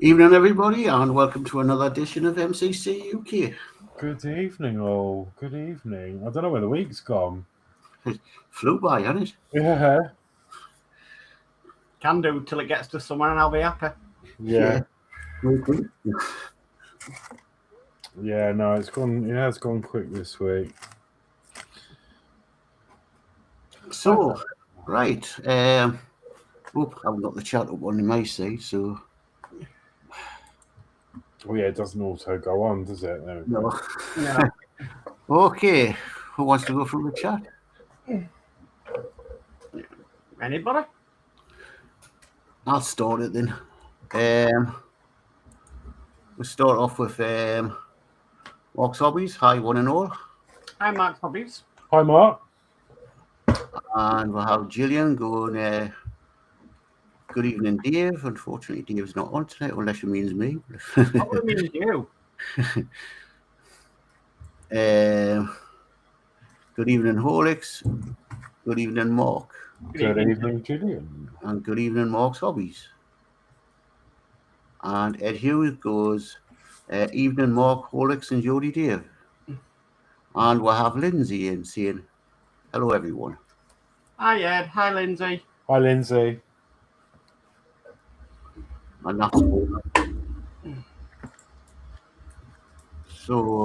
Evening, everybody, and welcome to another edition of MCC UK. Good evening, all. Good evening. I don't know where the week's gone. It flew by, hasn't it? Yeah. Can do till it gets to summer and I'll be happy. Yeah. Yeah. No, it's gone. It has gone quick this week. So, right. I haven't got the chat up on my side, so. Oh, yeah, it doesn't auto go on, does it? There we go. No. Okay. Who wants to go through the chat? Anybody? I'll start it then. We'll start off with Mark's Hobbies. Hi, one and all. Hi, Mark's Hobbies. Hi, Mark. And we'll have Gillian going, good evening, Dave. Unfortunately, Dave's not on tonight, unless it means me. What do it mean you? Good evening, Horlixs. Good evening, Mark. Good evening, Gillian. And good evening, Mark's Hobbies. And Ed Hughes goes, evening, Mark, Horlicks, and Geordie Dave. And we'll have Lindsey in saying, hello, everyone. Hi, Ed. Hi, Lindsey. Hi, Lindsey. And that's all. So,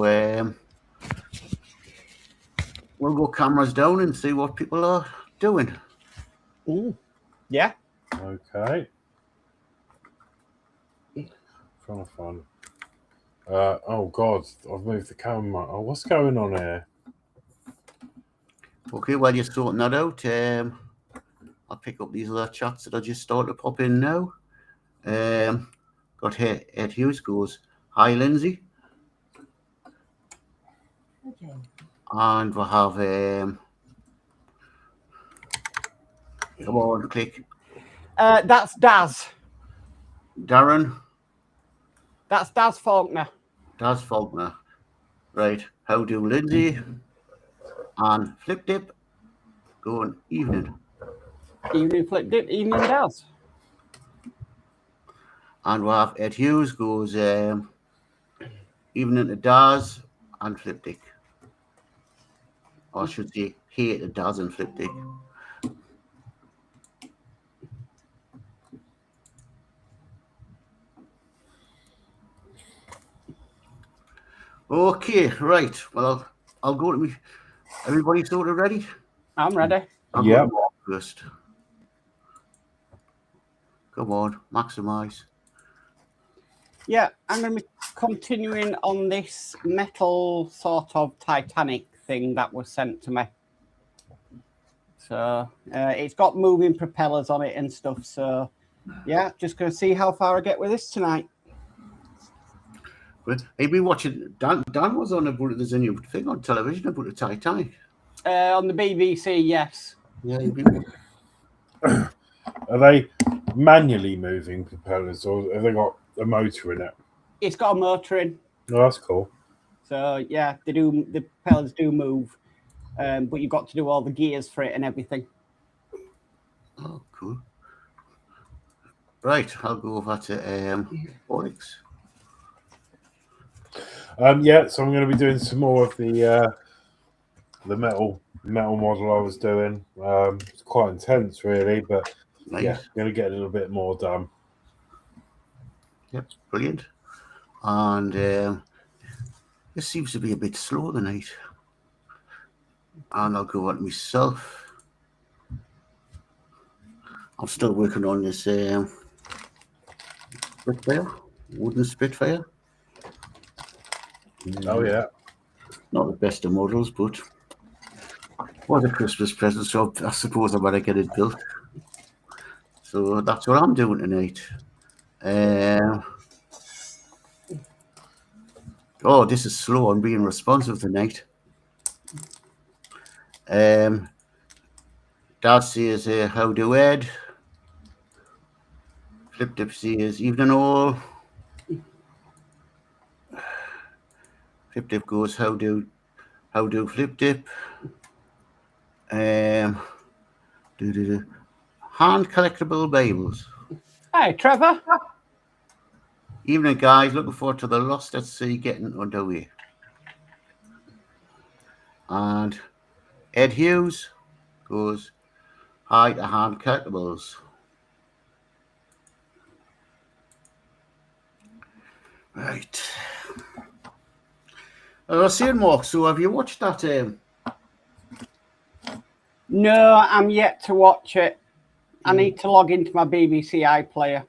we'll go cameras down and see what people are doing. Ooh. Yeah. Okay. Trying to find. Oh God, I've moved the camera. Oh, what's going on here? Okay, while you're sorting that out, I'll pick up these other chats that I just started to pop in now. Got here, Ed Hughes goes, hi, Lindsey. Okay. And we'll have, come on, click. That's Daz. Darren. That's Daz Faulkner. Daz Faulkner. Right, how do Lindsey and Flip Dip going evening. Evening Flip Dip, evening Daz. And we'll have Ed Hughes goes evening to Daz and Flip Dick. Or I should say, here to Daz and Flip Dick. Okay, right. Well, I'll go to me. Everybody sort of ready? I'm ready. Yeah. First. Come on, maximise. Yeah, I'm going to be continuing on this metal sort of Titanic thing that was sent to me. So it's got moving propellers on it and stuff. So yeah, just going to see how far I get with this tonight. But have you been watching? Dan was on about there's a new thing on television about the Titanic. On the BBC, yes. Yeah, you've been. Are they manually moving propellers, or have they got a motor in it? It's got a motor in. Oh, that's cool. So yeah, they do. The propellers do move, but you've got to do all the gears for it and everything. Oh, cool. Right, I'll go over to Horlicks. Yeah, so I'm going to be doing some more of the metal model I was doing. It's quite intense, really, but Nice. yeah, going to get a little bit more done. Yep, brilliant. And this seems to be a bit slow tonight. And I'll go at myself. I'm still working on this Spitfire, wooden Spitfire. Oh, yeah. Not the best of models, but was a Christmas present, so I suppose I better get it built. So that's what I'm doing tonight. Oh, this is slow. I'm being responsive tonight. Dad says, how do Ed? Flip Dip says, evening all. Flip Dip goes, how do Flip Dip? Hand collectible Bibles. Hi, Trevor. Evening, guys. Looking forward to the Lost at Sea getting underway. And Ed Hughes goes, hi to Hand Collectibles. Right. I was saying, Mark, so have you watched that? No, I'm yet to watch it. I need to log into my BBC iPlayer.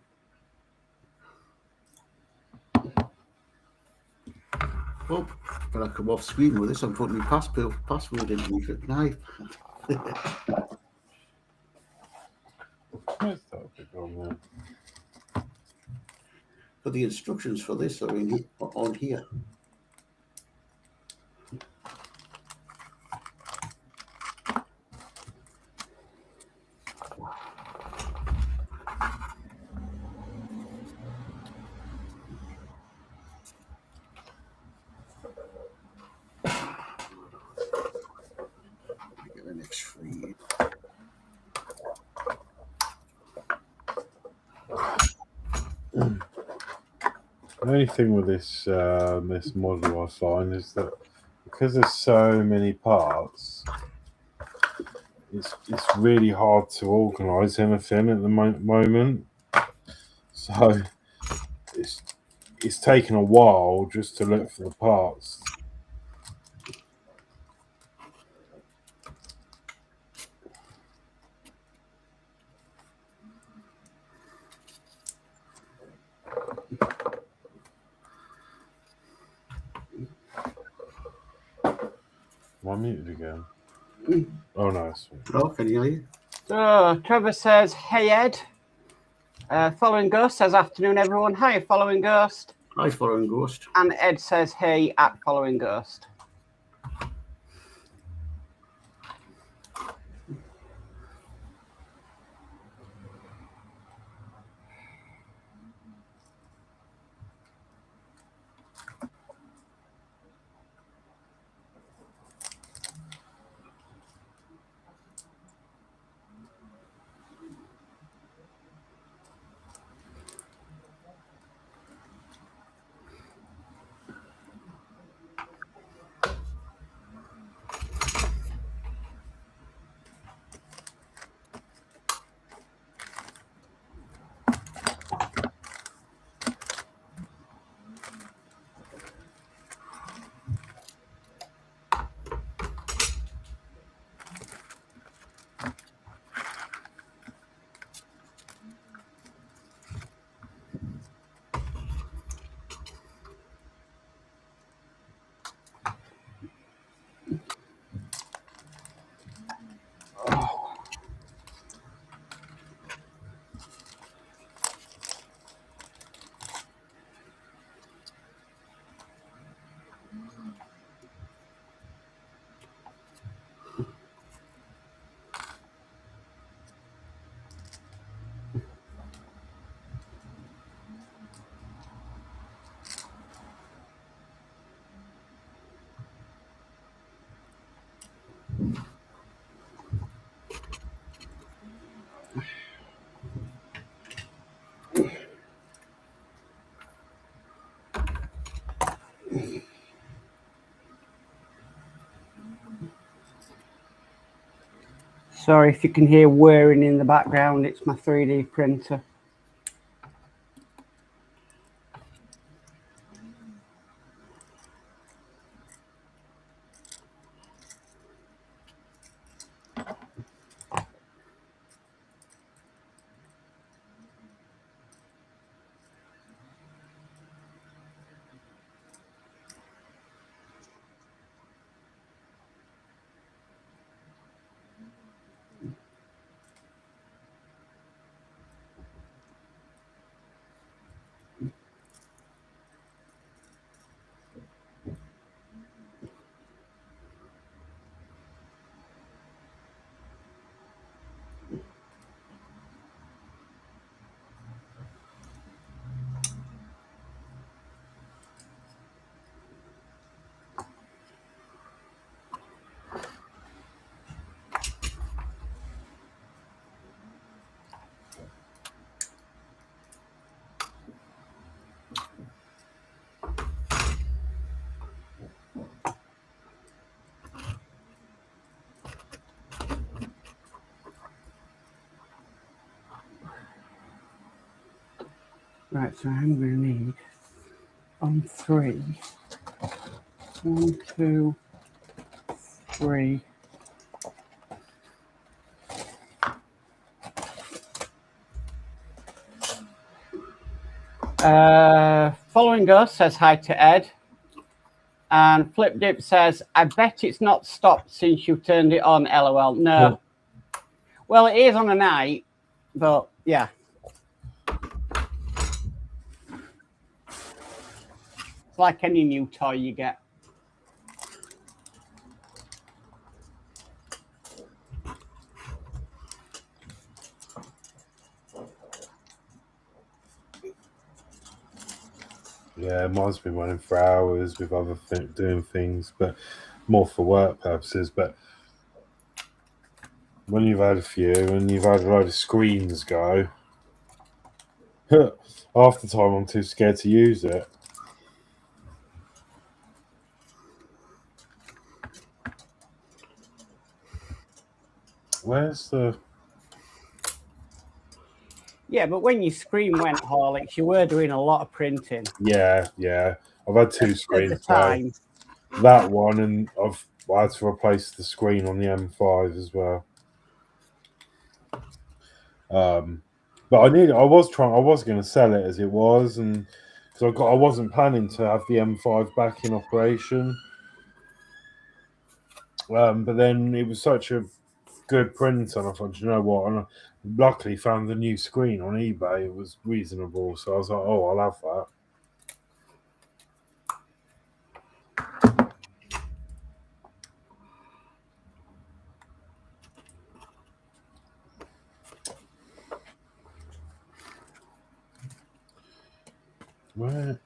Oh, can I come off screen with this? I'm putting my password in with a knife. Where's that bit on there? But the instructions for this are on here. Get the next free. The only thing with this this model I find is that because there's so many parts, it's really hard to organise anything at the moment. So it's taken a while just to look for the parts. Am I muted again? Oh no, it's fine. Oh, can you hear you? So Trevor says, hey Ed. Following Ghost says, afternoon everyone. Hi, Following Ghost. Hi, Following Ghost. And Ed says, hey, at Following Ghost. Sorry if you can hear whirring in the background, it's my 3D printer. Right, so I'm going to need on 3. 1, 2, 3. Following us says hi to Ed. And Flip Dip says, I bet it's not stopped since you turned it on, LOL. No. Well, it is on a night, but yeah. It's like any new toy you get. Yeah, mine's been running for hours with other doing things, but more for work purposes. But when you've had a few and you've had a load of screens go, half the time I'm too scared to use it. Where's the... Yeah, but when your screen went, Horlixs, you were doing a lot of printing. Yeah. I've had 2 screens. At the time. That one, and I had to replace the screen on the M5 as well. But I was going to sell it as it was, and because I wasn't planning to have the M5 back in operation. But then it was such a good print, and I thought, you know what? And I luckily found the new screen on eBay. It was reasonable, so I was like, oh, I'll have that. Where?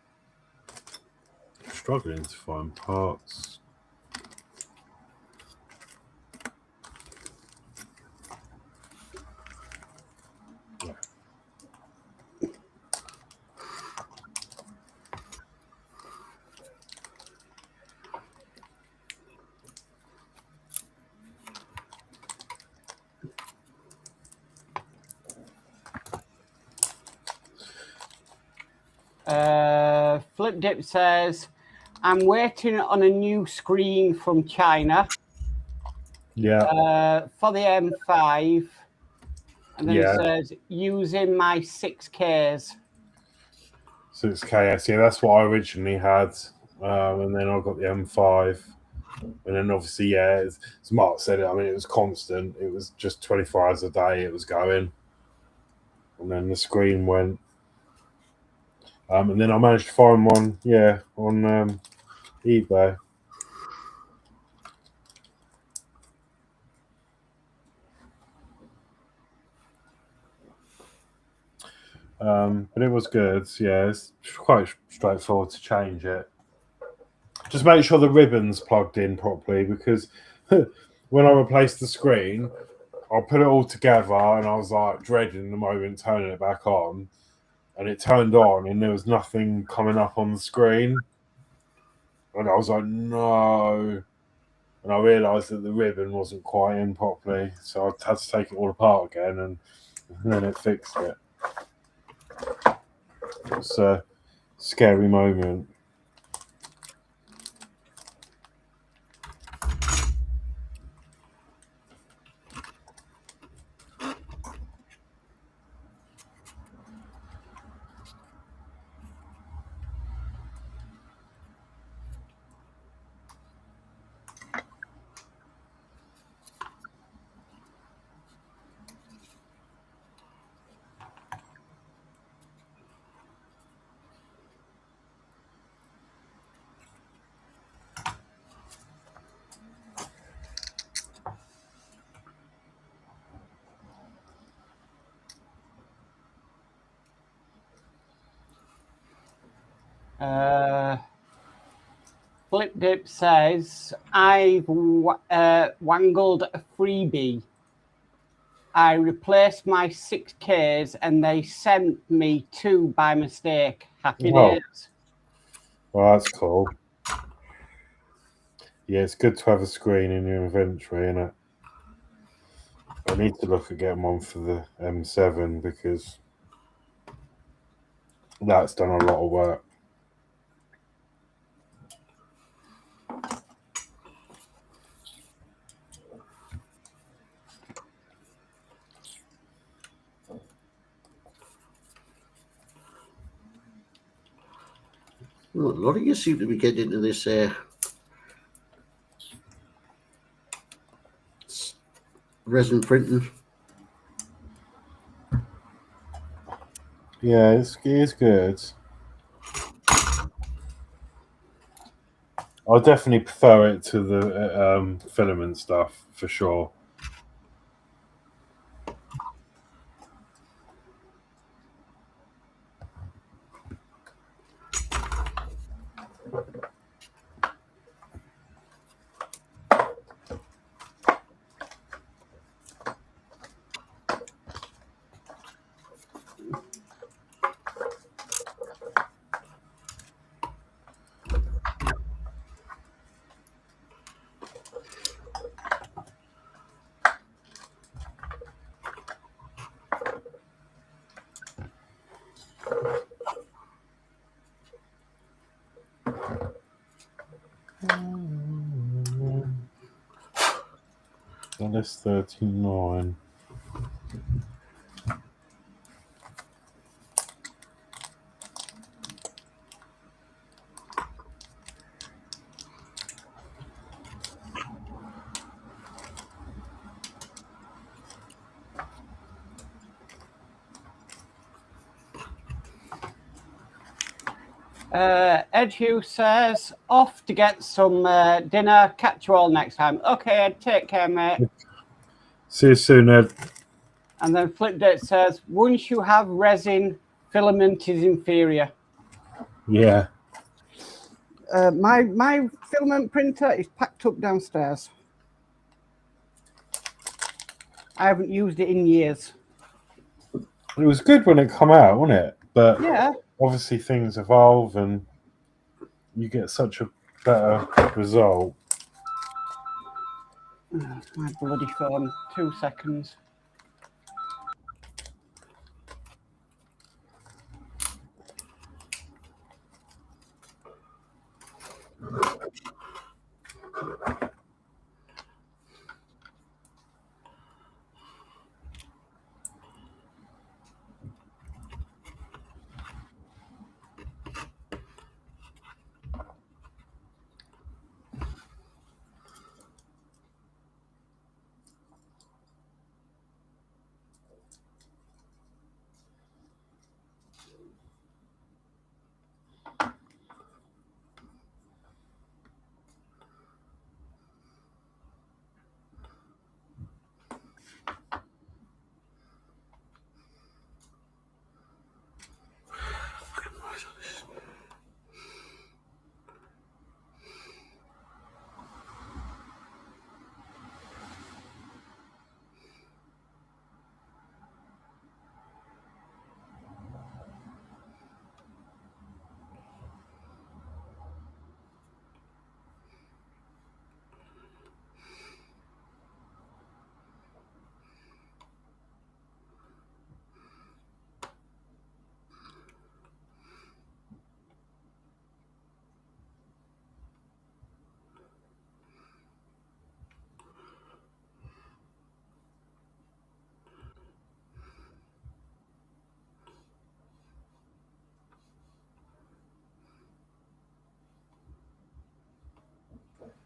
I'm struggling to find parts. Flip Dip says, I'm waiting on a new screen from China. Yeah. For the M5. And then Yeah. it says, using my 6Ks. 6KS, yeah, that's what I originally had. And then I got the M5. And then obviously, yeah, as Mark said, I mean, it was constant. It was just 24 hours a day it was going. And then the screen went. And then I managed to find one, yeah, on eBay. But it was good. Yeah, it's quite straightforward to change it. Just make sure the ribbon's plugged in properly, because when I replaced the screen, I put it all together and I was like dreading the moment turning it back on. And it turned on and there was nothing coming up on the screen. And I was like, no. And I realised that the ribbon wasn't quite in properly. So I had to take it all apart again, and then it fixed it. It was a scary moment. Flip Dip says, I've wangled a freebie. I replaced my 6Ks and they sent me 2 by mistake. Happy days. Well, that's cool. Yeah, it's good to have a screen in your inventory, isn't it? I need to look at getting one for the M7 because That's done a lot of work. Well, a lot of you seem to be getting into this resin printing. Yeah, it's good. I definitely prefer it to the filament stuff for sure. Well, that's 39. Ed Hughes says, off to get some dinner. Catch you all next time. Okay, Ed, take care, mate. See you soon, Ed. And then Flipdate says, once you have resin, filament is inferior. Yeah. My filament printer is packed up downstairs. I haven't used it in years. It was good when it come out, wasn't it? But yeah, obviously things evolve and you get such a better result. My bloody phone. 2 seconds.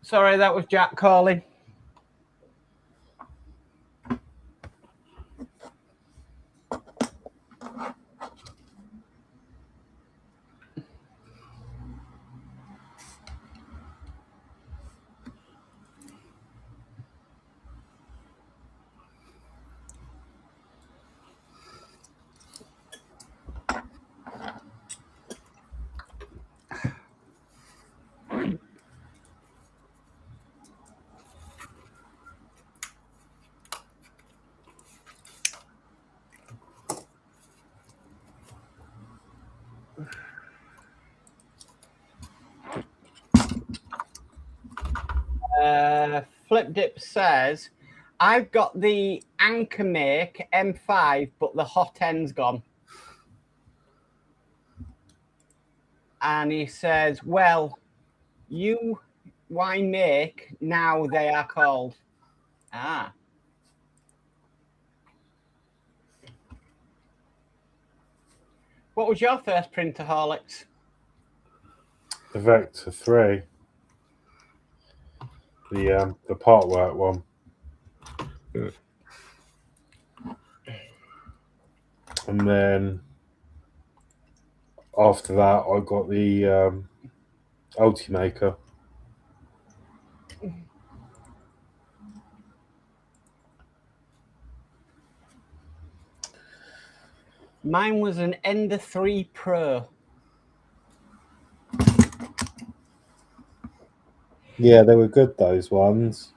Sorry, that was Jack calling. Flipdip says, I've got the Anchor Make M5, but the hot end's gone. and he says, well, why make, now they are called. Ah. What was your first printer, Horlixs? The Vector 3. The Partwork one. And then after that, I got the Ultimaker. Mine was an Ender 3 Pro. Yeah, they were good, those ones.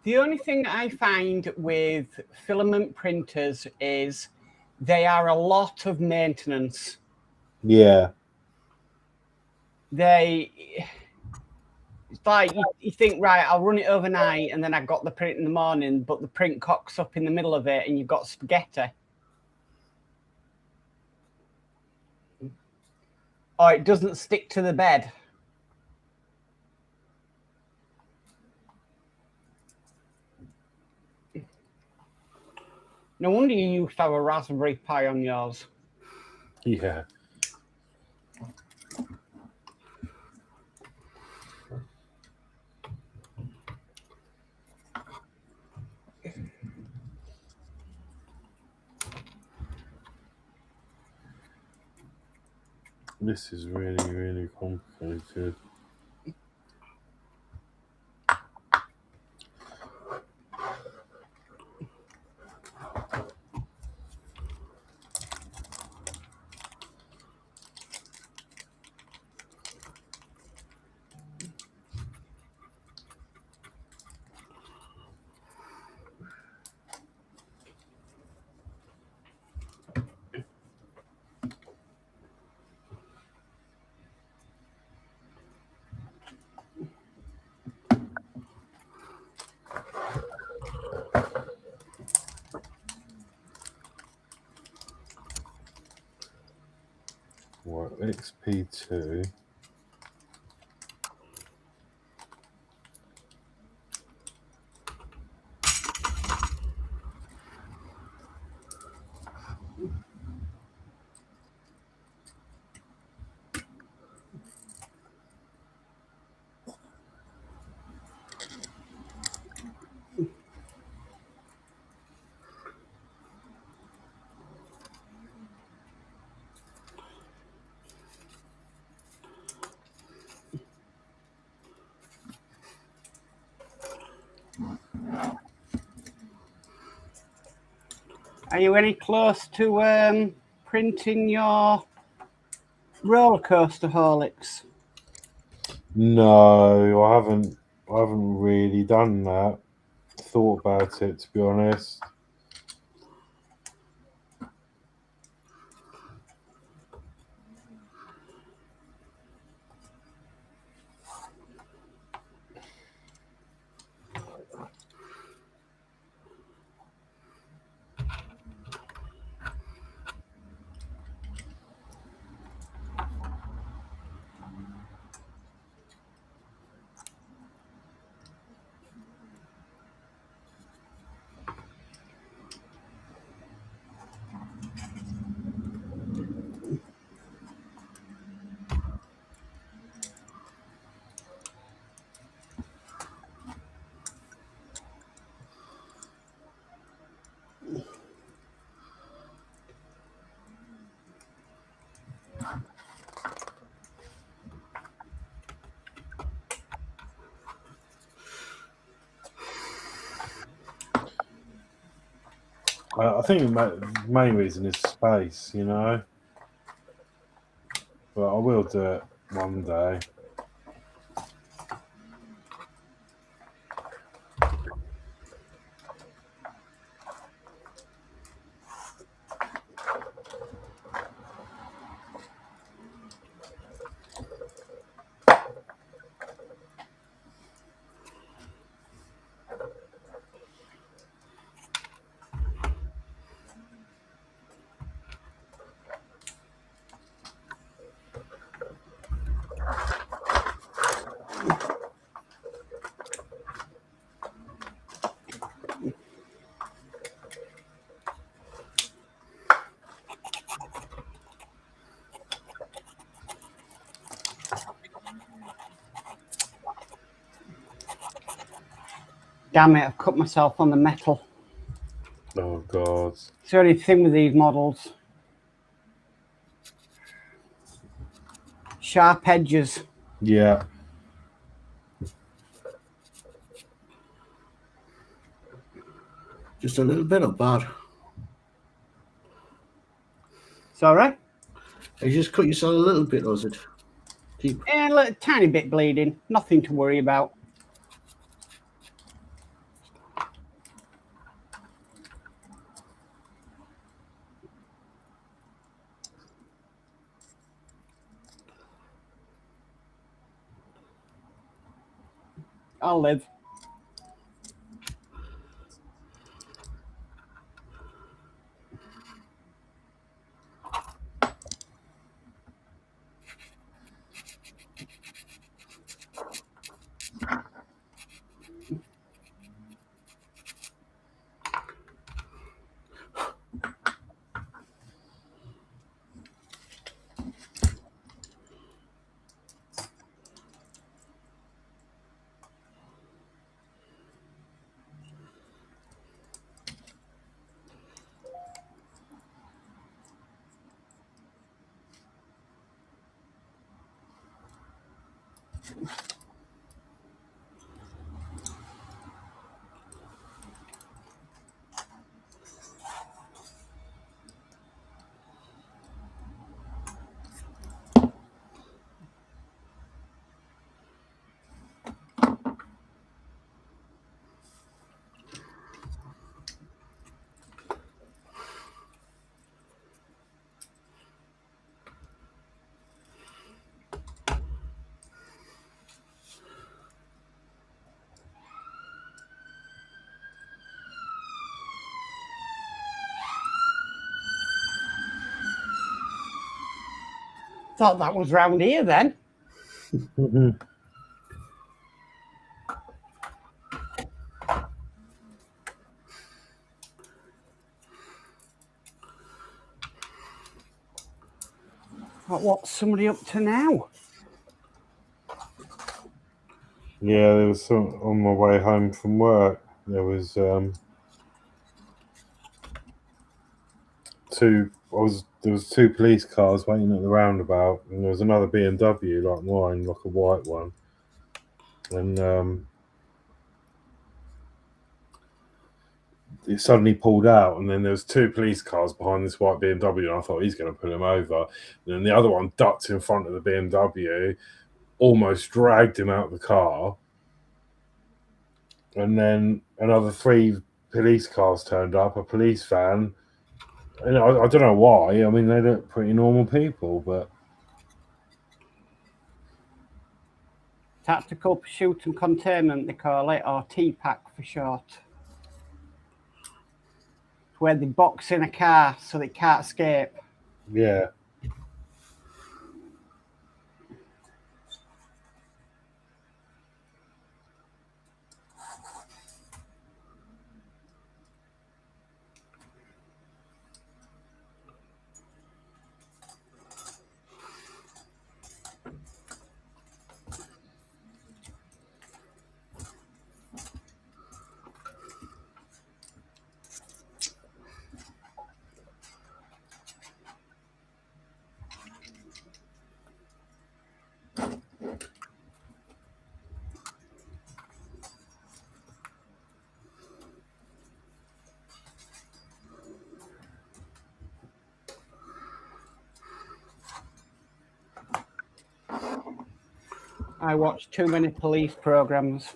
The only thing I find with filament printers is they are a lot of maintenance. Yeah. It's like you think, right, I'll run it overnight and then I got the print in the morning, but the print cocks up in the middle of it and you've got spaghetti. Or it doesn't stick to the bed. No wonder you used to have a Raspberry Pi on yours. Yeah. This is really, really complicated. Well, XP2. Are you any close to printing your roller coaster, Horlicks? No, I haven't really done that. Thought about it, to be honest. I think the main reason is space, you know. But I will do it one day. Damn it, I've cut myself on the metal. Oh, God. It's the only thing with these models. Sharp edges. Yeah. Just a little bit of bad. Sorry? You just cut yourself a little bit, was it? Deep. And a little, tiny bit bleeding. Nothing to worry about. I'll live. Thought that was round here then. But what's somebody up to now? Yeah, there was some on my way home from work. There was two police cars waiting at the roundabout, and there was another BMW like mine, like a white one. And it suddenly pulled out, and then there was two police cars behind this white BMW, and I thought he's going to pull him over. And then the other one ducked in front of the BMW, almost dragged him out of the car. And then another 3 police cars turned up, a police van. And I don't know why. I mean, they look pretty normal people, but... Tactical Pursuit and Containment, they call it, or TPAC for short. Where they box in a car so they can't escape. Yeah. I watch too many police programs.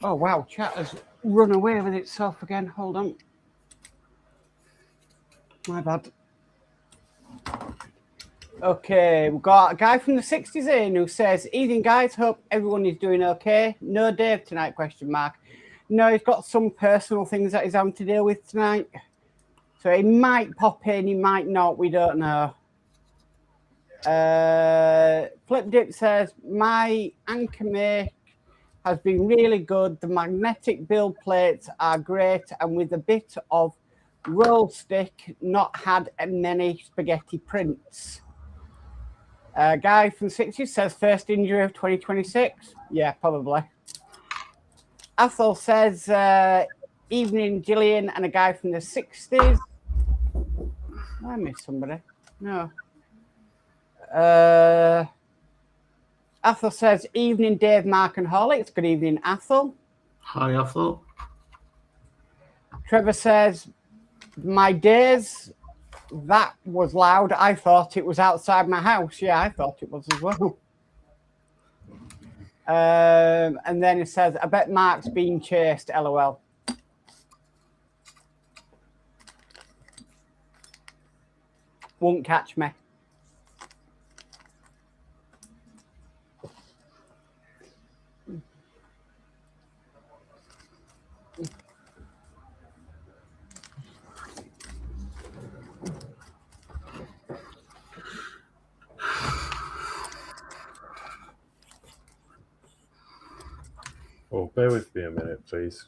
Oh, wow, chat has run away with itself again. Hold on. My bad. Okay, we've got a guy from the 60s in who says, evening guys, hope everyone is doing okay. No Dave tonight, question mark. No, he's got some personal things that he's having to deal with tonight. So he might pop in, he might not, we don't know. Flip Dip says, my anchor make has been really good. The magnetic build plates are great, and with a bit of roll stick, not had many spaghetti prints. Guy from 60 says, first injury of 2026. Yeah, probably. Athol says, evening, Gillian, and a guy from the 60s. I missed somebody. No. Athol says, evening, Dave, Mark, and Horlixs. Good evening, Athol. Hi, Athol. Trevor says, my days, that was loud. I thought it was outside my house. Yeah, I thought it was as well. And then it says, I bet Mark's being chased, LOL. Won't catch me. Oh, bear with me a minute, please.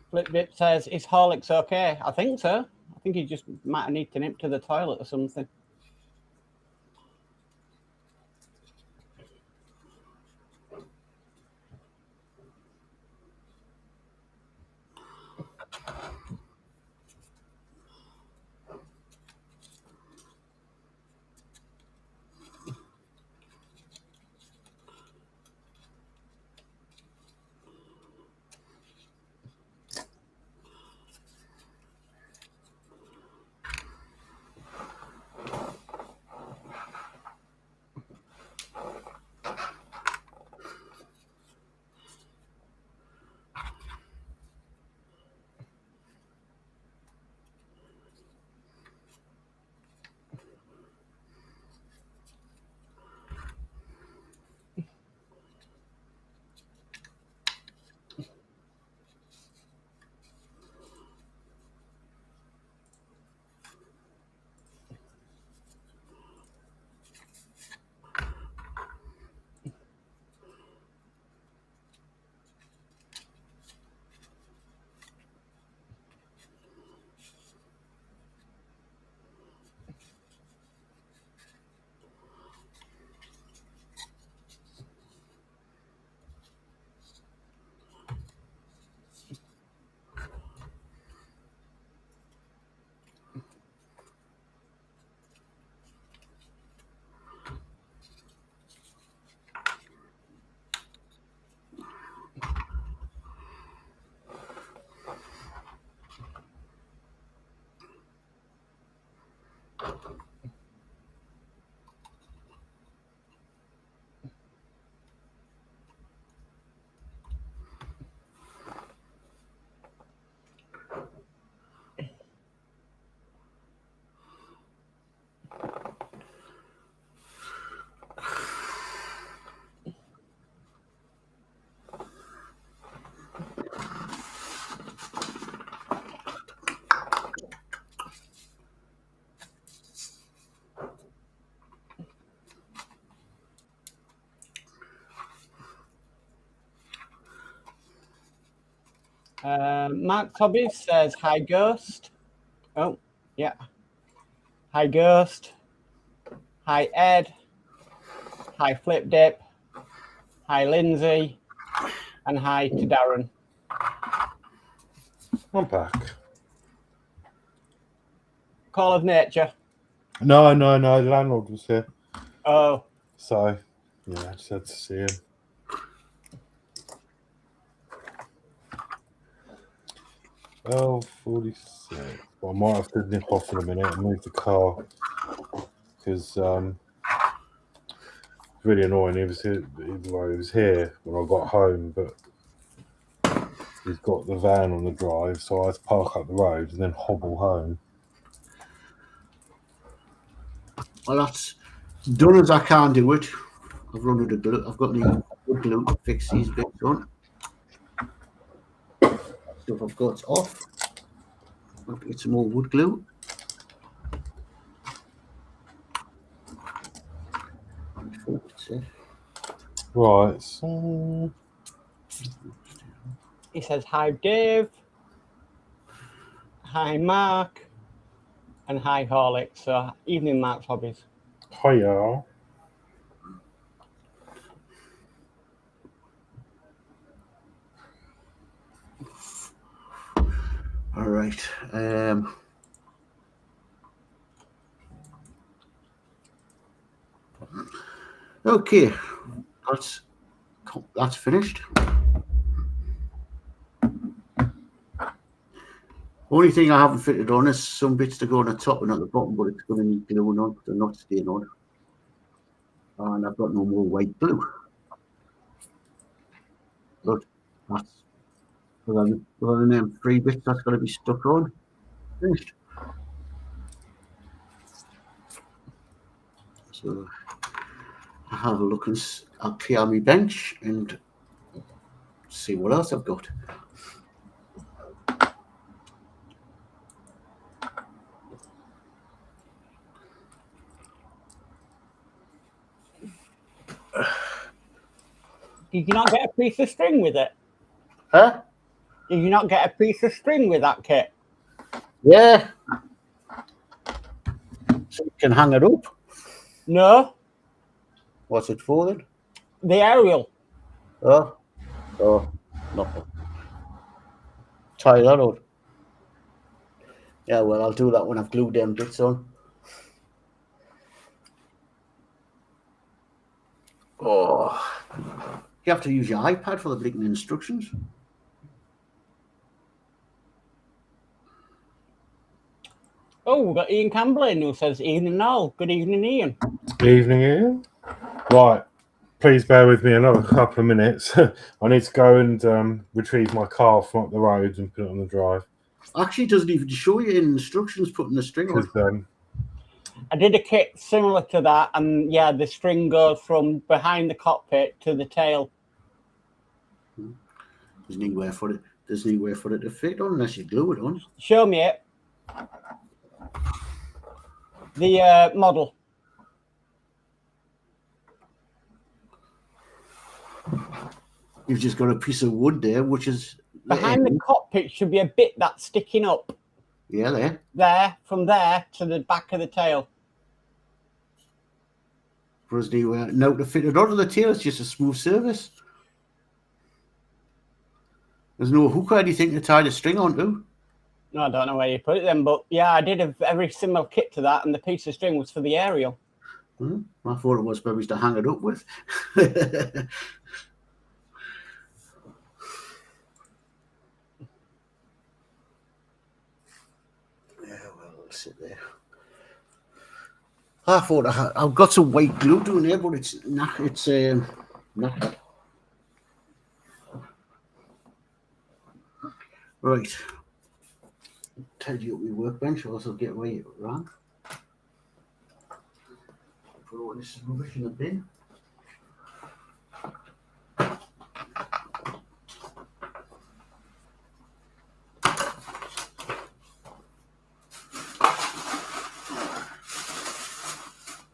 Flip Dip says, is Horlicks okay? I think so. I think he just might have need to nip to the toilet or something. Mark's Hobbies says, hi, Ghost. Oh, yeah. Hi, Ghost. Hi, Ed. Hi, Flip Dip. Hi, Lindsey. And hi to Darren. I'm back. Call of Nature. No, the landlord was here. Oh. So, yeah, I just had to see him. Oh, 46. Well, I might have to nip off in a minute and move the car because it's really annoying. He was here when I got home, but he's got the van on the drive, so I had to park up the road and then hobble home. Well, that's done as I can do it. I've run out of glue. I've got the wood glue to fix these bits on. Stuff I've got off. I'll get some more wood glue. Right, so He says, hi, Dave. Hi, Mark. And hi, Horlixs. So, evening, Mark's Hobbies. hiya. All right. Okay, that's finished. Only thing I haven't fitted on is some bits to go on the top and at the bottom, but it's going to need gluing on. They're not staying on. And I've got no more white glue. But that's other than them 3 bits that's got to be stuck on. Finished. So I have a look and I'll clear my bench and see what else I've got. Did you not get a piece of string with it? Huh? Did you not get a piece of string with that kit? Yeah. So you can hang it up. No. What's it for then? The aerial. Oh, nothing. Tie that out. Yeah, well, I'll do that when I've glued them bits on. Oh, you have to use your iPad for the blinking instructions. Oh, we've got Ian Camberlin who says, evening all. Good evening, Ian. Evening, Ian. Right, please bear with me another couple of minutes. I need to go and retrieve my car from up the road and put it on the drive. Actually, it doesn't even show you in instructions putting the string on. I did a kit similar to that, and yeah, the string goes from behind the cockpit to the tail. There's anywhere for it. There's anywhere for it to fit on unless you glue it on. Show me it. The model. You've just got a piece of wood there, which is behind the cockpit should be a bit that's sticking up. Yeah, there. There, from there to the back of the tail. Whereas now to fit it onto the tail, it's just a smooth surface. There's no hook or anything to tie the string onto. No, I don't know where you put it then, but yeah, I did a very similar kit to that, and the piece of string was for the aerial. I thought it was maybe to hang it up with. Sit there. I thought I've got some white glue down there, but it's not. It's not. Right. Tidy up my workbench. Also get away around. Put all this rubbish in the bin.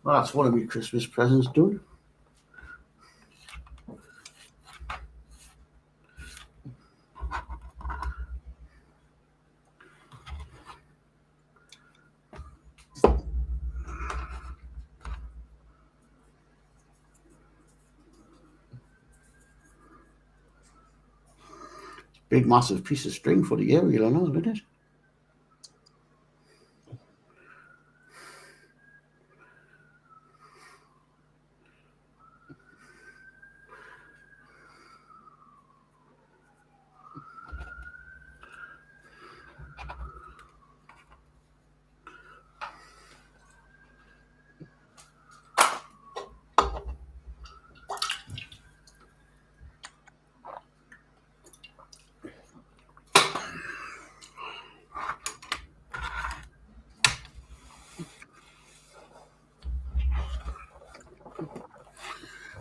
Well, that's one of my Christmas presents done. Big, massive piece of string for the aerial and all, isn't it?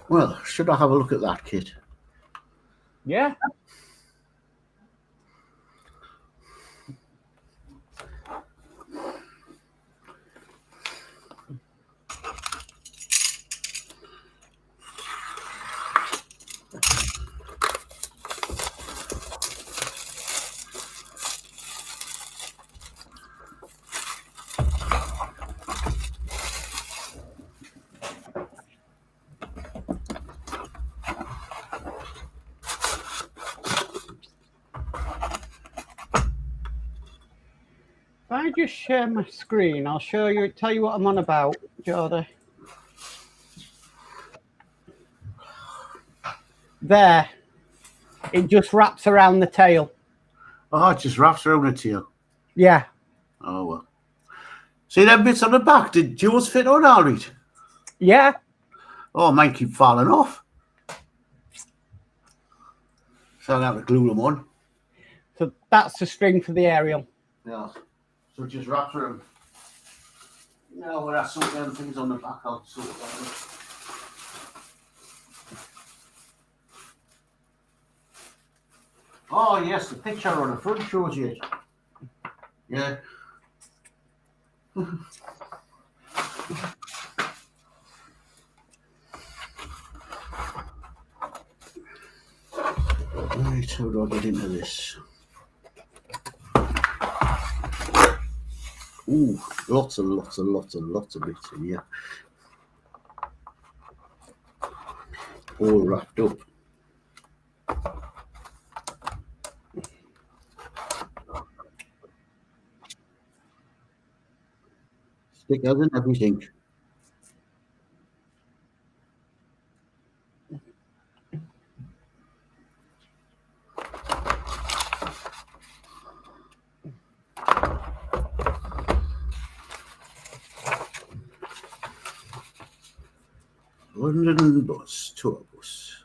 Well, should I have a look at that kit? Yeah. If I just share my screen, I'll show you, tell you what I'm on about, Geordie. There. It just wraps around the tail. Oh, it just wraps around the tail. Yeah. Oh, well. See them bits on the back? Did yours fit on all right? Yeah. Oh, mine keep falling off. So I'll have to glue them on. So that's the string for the aerial. Yeah. So it just wraps around. Now, when I sort them things on the back, I'll sort them out. Oh, yes, the picture on the front shows you it. Yeah. Right, how do I get into this? Ooh, lots of bits in here. All wrapped up. Stickers and everything. London bus, tour bus.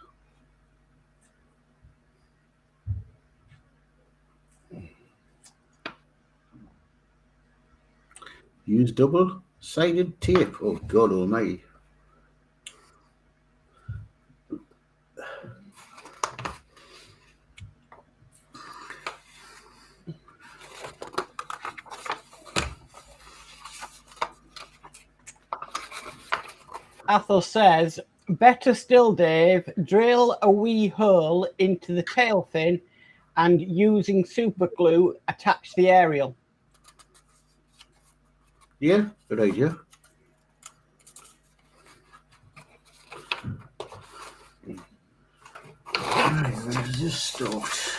Use double-sided tape. Oh, God almighty. Athel says, better still, Dave, drill a wee hole into the tail fin and using super glue, attach the aerial. Yeah, good idea. Right, where does this start?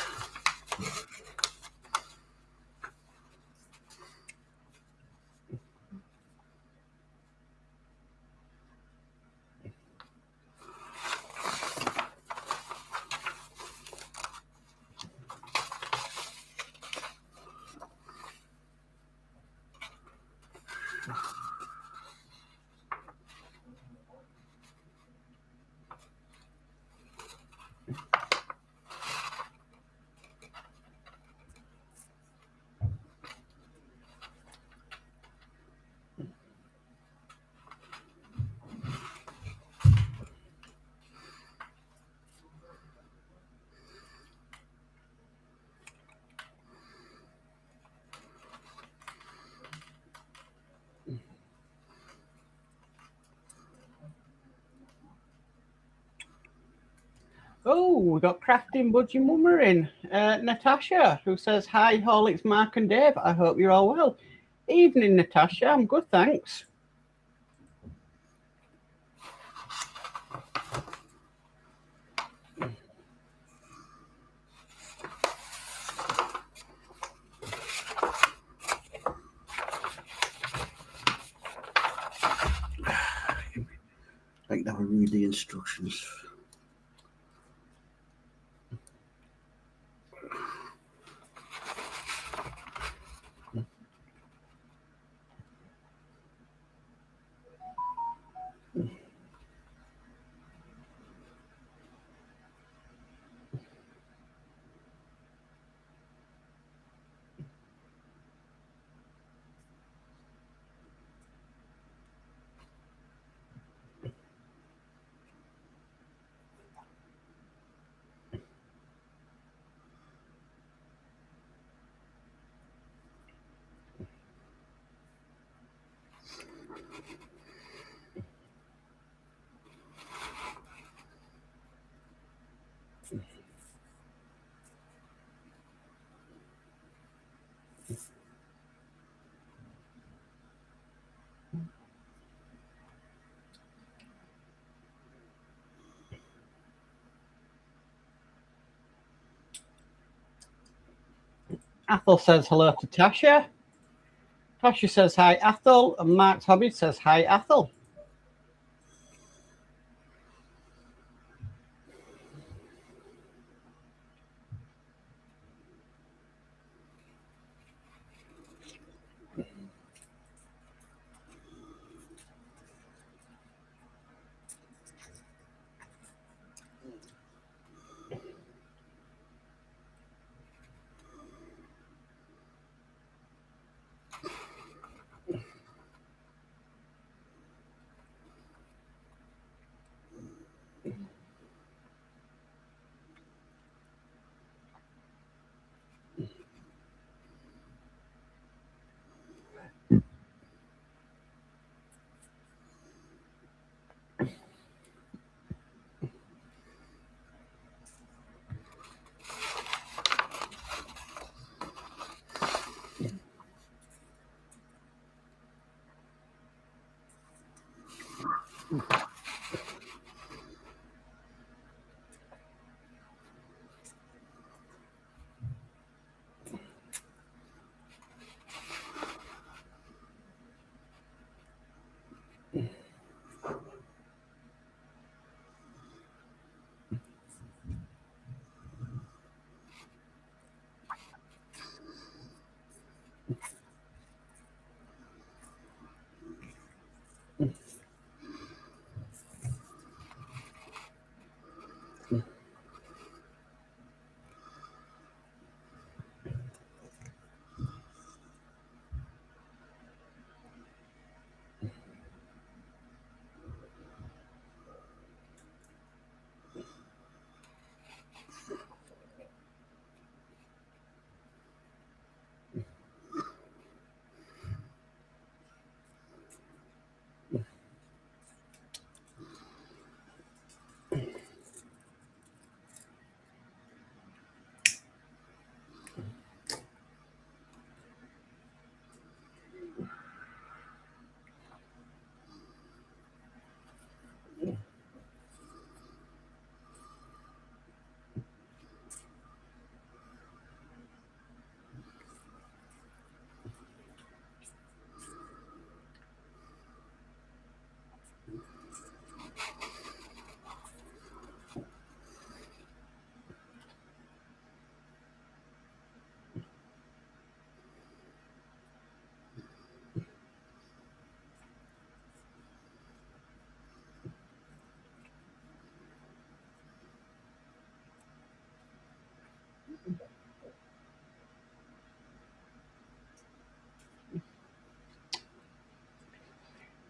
Oh, we got Crafting Budgie Mummer in. Natasha, who says, hi, Horlixs, Mark and Dave. I hope you're all well. Evening, Natasha. I'm good, thanks. I'll read the instructions. Athel says hello to Tasha. Tasha says hi, Athel. And Mark's Hobbies says hi, Athel.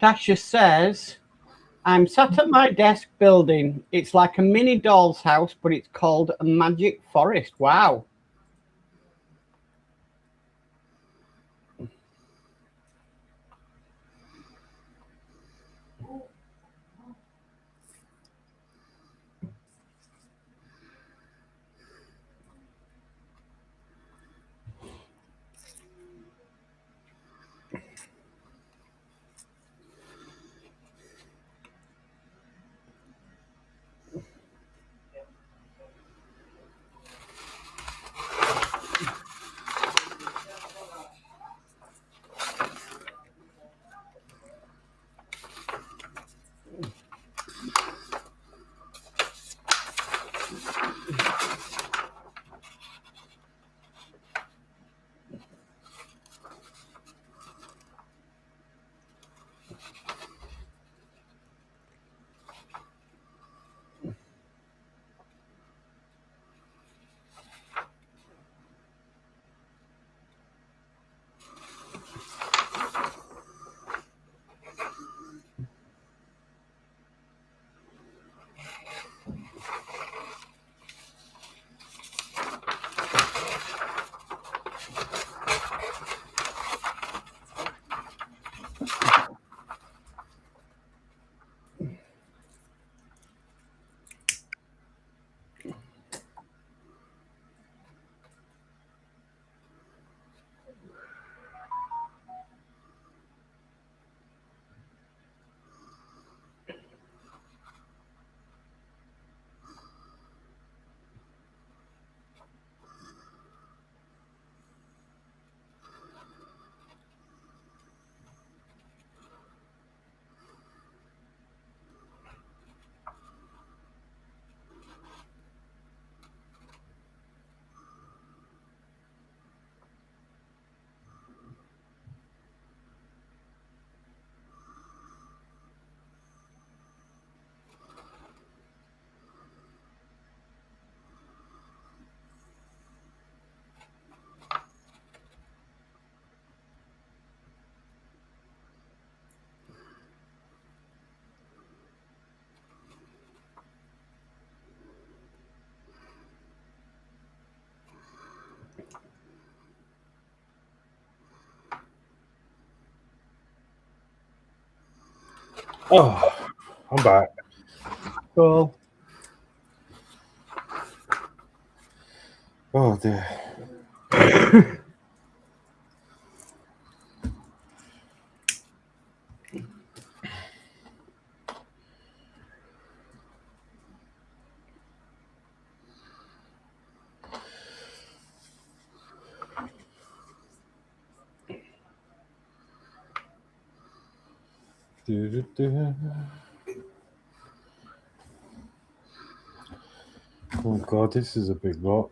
Tasha says, I'm sat at my desk building. It's like a mini doll's house, but it's called a magic forest. Wow. Oh, I'm back. Cool. Oh dear. Oh god, this is a big lot.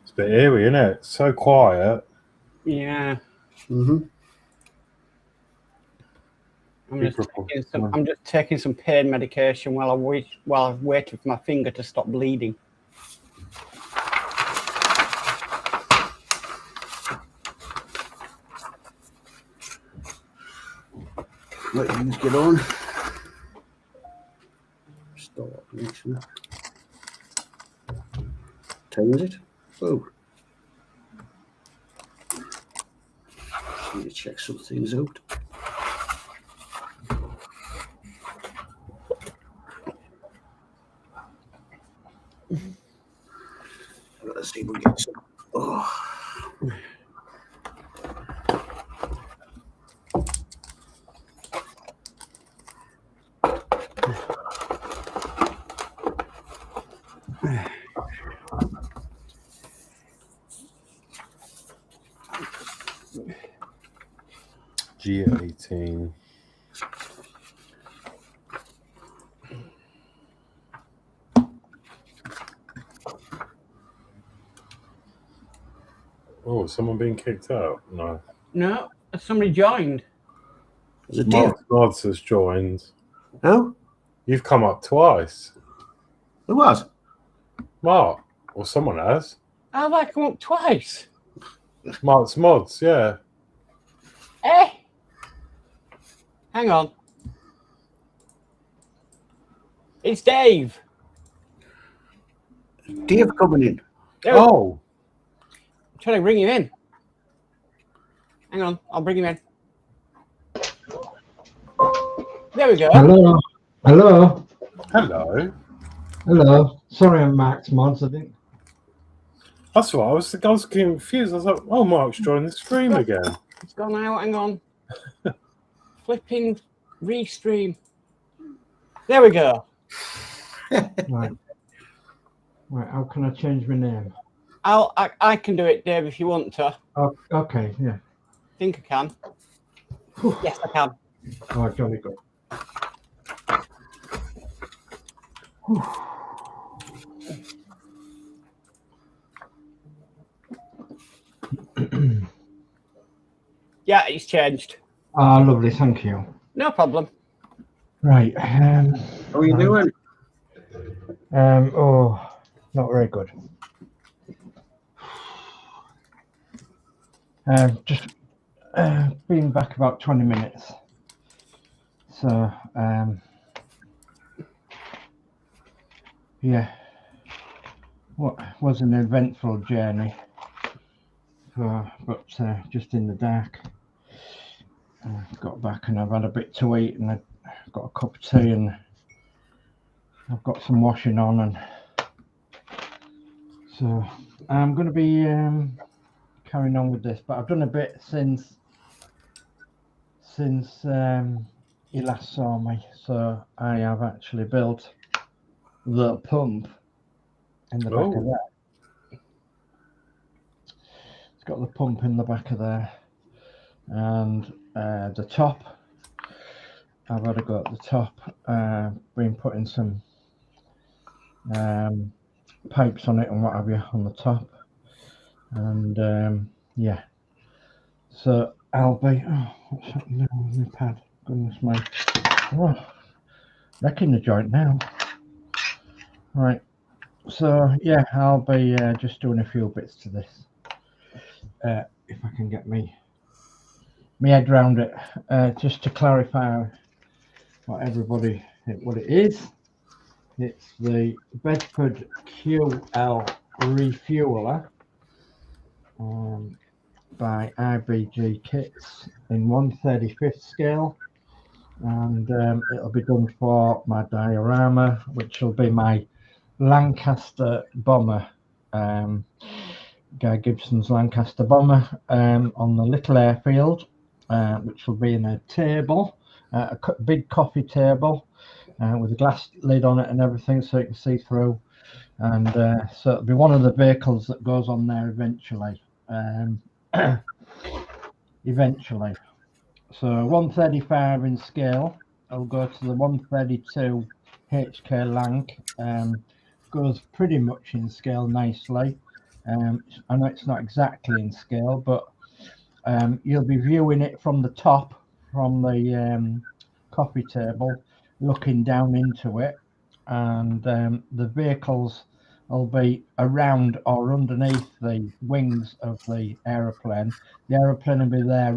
It's a bit eerie, isn't it? It's so quiet. Yeah. Mm-hmm. I'm just taking some pain medication while I'm waiting for my finger to stop bleeding. Let things get on. Start next one. Turns it. Oh. Just need to check some things out. Let's see if we get some. Oh. G18. Oh, is someone being kicked out? No. No, somebody joined. Is it Dave? Modz has joined. Who? You've come up twice. Who was? Mark. Or someone has. How have I come up twice? Mark's Modz, yeah. Eh? Hang on. It's Dave. Dave coming in. Oh. I'm trying to bring him in. Hang on, I'll bring him in. There we go. Hello. Hello. Hello. Hello. Sorry, I'm Max Modz, I think. That's what I was confused. I was like, oh, Mark's joined the stream again. It's gone out. Hang on. Flipping restream. There we go. Right. Right. How can I change my name? I can do it, Dave, if you want to. Oh, okay. Yeah. Think I can. Yes, I can. Oh, jolly good. Yeah, it's changed. Ah, lovely. Thank you. No problem. Right. How are you doing? Oh, not very good. Just been back about 20 minutes. So, yeah, what was an eventful journey, but just in the dark. Got back and I've had a bit to eat and I've got a cup of tea and I've got some washing on, and so I'm going to be carrying on with this, but I've done a bit since you last saw me. So I have actually built the pump in the back of that. It's got the pump in the back of there, and the top. I've had a go at the top. Been putting some pipes on it and what have you on the top, and yeah. So I'll be. Oh, what's happening now with my pad? Goodness me! Oh, wrecking the joint now. Right. So yeah, I'll be just doing a few bits to this. If I can get me head around it. Just to clarify what it is. It's the Bedford QL Refueler by IBG Kits in 1/35th scale, and it'll be done for my diorama, which will be my Lancaster bomber, Guy Gibson's Lancaster bomber, on the little airfield, which will be in a table, a big coffee table, with a glass lid on it and everything, so you can see through. And so it'll be one of the vehicles that goes on there eventually. Eventually. So 135 in scale. I'll go to the 132 HK Lanc. Goes pretty much in scale nicely. I know it's not exactly in scale, but you'll be viewing it from the top, from the coffee table, looking down into it, and the vehicles will be around or underneath the wings of the aeroplane. The aeroplane will be there,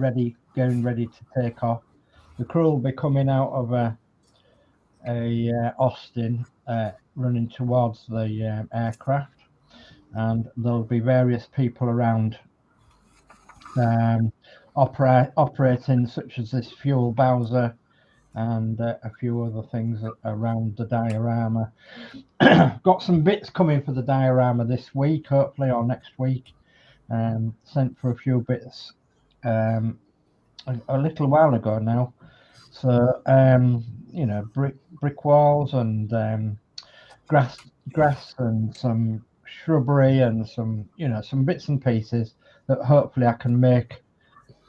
getting ready to take off. The crew will be coming out of a Austin, running towards the aircraft, and there'll be various people around operating, such as this fuel bowser and a few other things around the diorama. Got some bits coming for the diorama this week, hopefully, or next week. Sent for a few bits a little while ago now. So you know, brick walls and grass and some shrubbery and some bits and pieces that hopefully I can make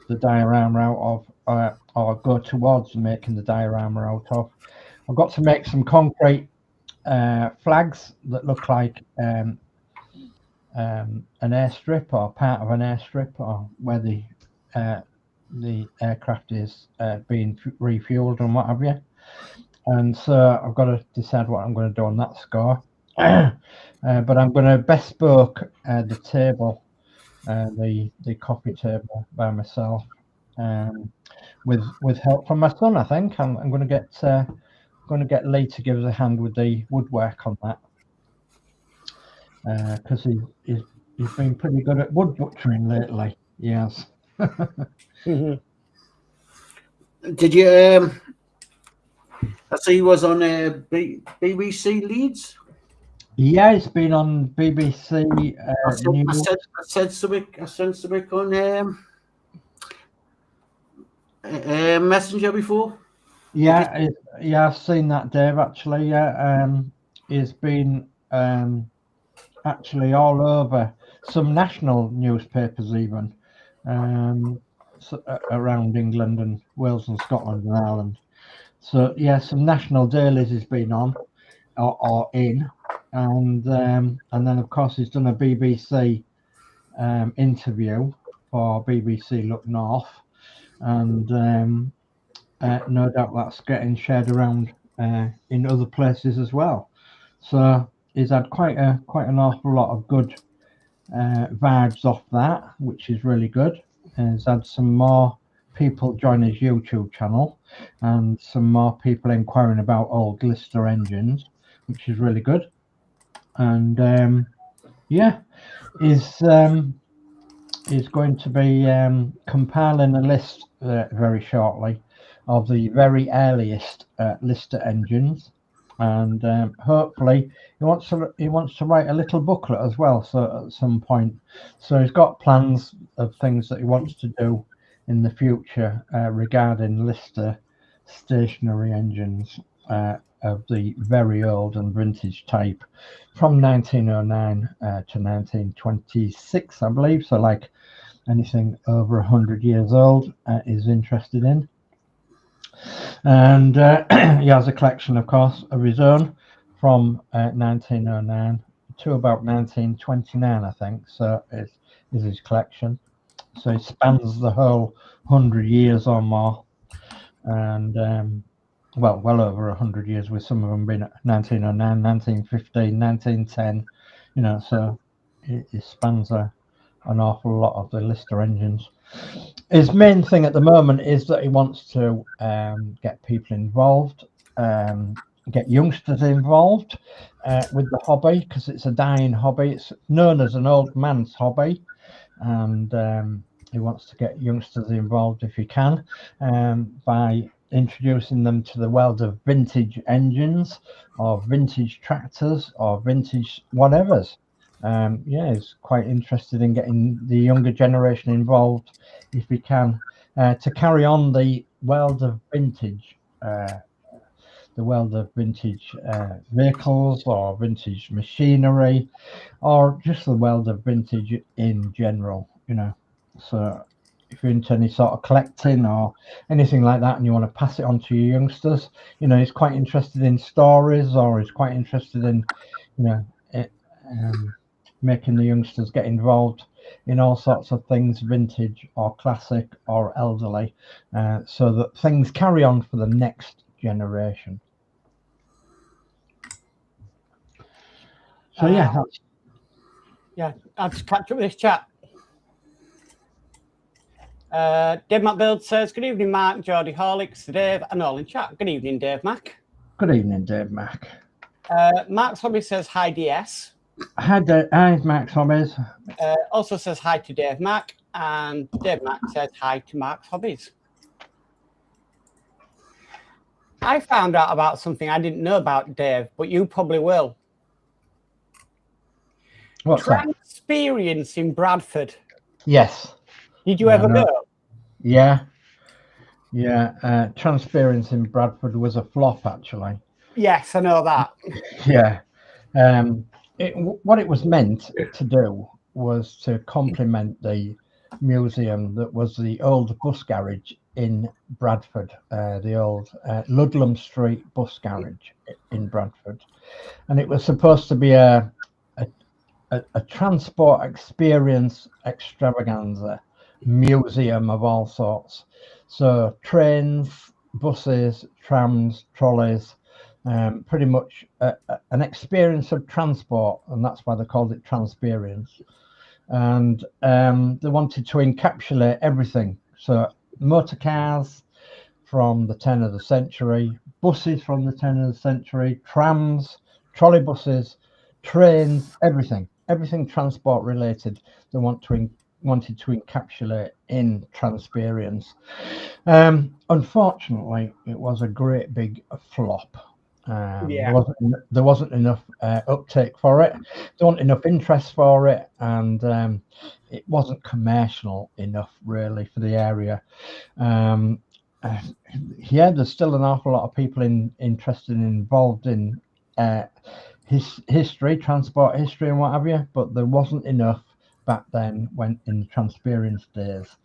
the diorama out of, or go towards making the diorama out of. I've got to make some concrete flags that look like an airstrip, or part of an airstrip, or where the aircraft is being refueled and what have you. And so I've got to decide what I'm going to do on that score. But I'm going to bespoke the table, the coffee table, by myself, with help from my son. I think I'm going to get Lee to give us a hand with the woodwork on that, because he's been pretty good at wood butchering lately. Yes. Did you? I see you was on BBC Leeds. Yeah, it's been on BBC News. I said something on Messenger before. Yeah, I've seen that, Dave. Actually, yeah. has been actually all over some national newspapers, even around England and Wales and Scotland and Ireland. So yeah, some national dailies he's been on or in, and then of course he's done a BBC interview for BBC Look North, and no doubt that's getting shared around in other places as well. So he's had quite an awful lot of good vibes off that, which is really good. He's had some more people join his YouTube channel and some more people inquiring about old Lister engines, which is really good. And yeah, he's going to be compiling a list very shortly of the very earliest Lister engines, and hopefully he wants to write a little booklet as well. So at some point, so he's got plans of things that he wants to do in the future regarding Lister stationary engines of the very old and vintage type from 1909 to 1926, I believe. So like anything over 100 years old is interested in. And he has a collection, of course, of his own from 1909 to about 1929, I think. So is his collection. So it spans the whole 100 years or more, and well over 100 years, with some of them being 1909, 1915, 1910. You know, so it spans an awful lot of the Lister engines. His main thing at the moment is that he wants to get people involved, get youngsters involved with the hobby, because it's a dying hobby. It's known as an old man's hobby, and he wants to get youngsters involved if he can, by introducing them to the world of vintage engines or vintage tractors or vintage whatevers. Yeah, he's quite interested in getting the younger generation involved if he can, to carry on the world of vintage, vehicles or vintage machinery, or just the world of vintage in general, you know. So if you're into any sort of collecting or anything like that and you want to pass it on to your youngsters, you know, he's quite interested in stories, or he's quite interested in, you know, making the youngsters get involved in all sorts of things, vintage or classic or elderly, so that things carry on for the next generation. So yeah, I'll just catch up with this chat. Danno Builds says, good evening, Mark, Geordie, Horlixs, Dave, and all in chat. Good evening, Dave Mac. Good evening, Dave Mac. Mark's Hobby says, hi, DS. Hi, Mark's Hobbies. Also says hi to Dave Mac, and Dave Mac says hi to Mark's Hobbies. I found out about something I didn't know about, Dave, but you probably will. What's that? Experience in Bradford. Yes. Did you ever go? Yeah. Transparency in Bradford was a flop, actually. Yes, I know that. Yeah. What it was meant to do was to complement the museum that was the old bus garage in Bradford, the old Ludlam Street bus garage in Bradford. And it was supposed to be a transport experience extravaganza museum of all sorts. So trains, buses, trams, trolleys, pretty much an experience of transport, and that's why they called it Transperience. And they wanted to encapsulate everything. So motor cars from the turn of the century, buses from the turn of the century, trams, trolley buses, trains, everything transport related. They wanted to encapsulate in Transperience. Unfortunately, it was a great big flop. There wasn't enough uptake for it. There wasn't enough interest for it, and it wasn't commercial enough really for the area. Yeah, there's still an awful lot of people interested and involved in history, transport history, and what have you. But there wasn't enough back then when in the Transperience days.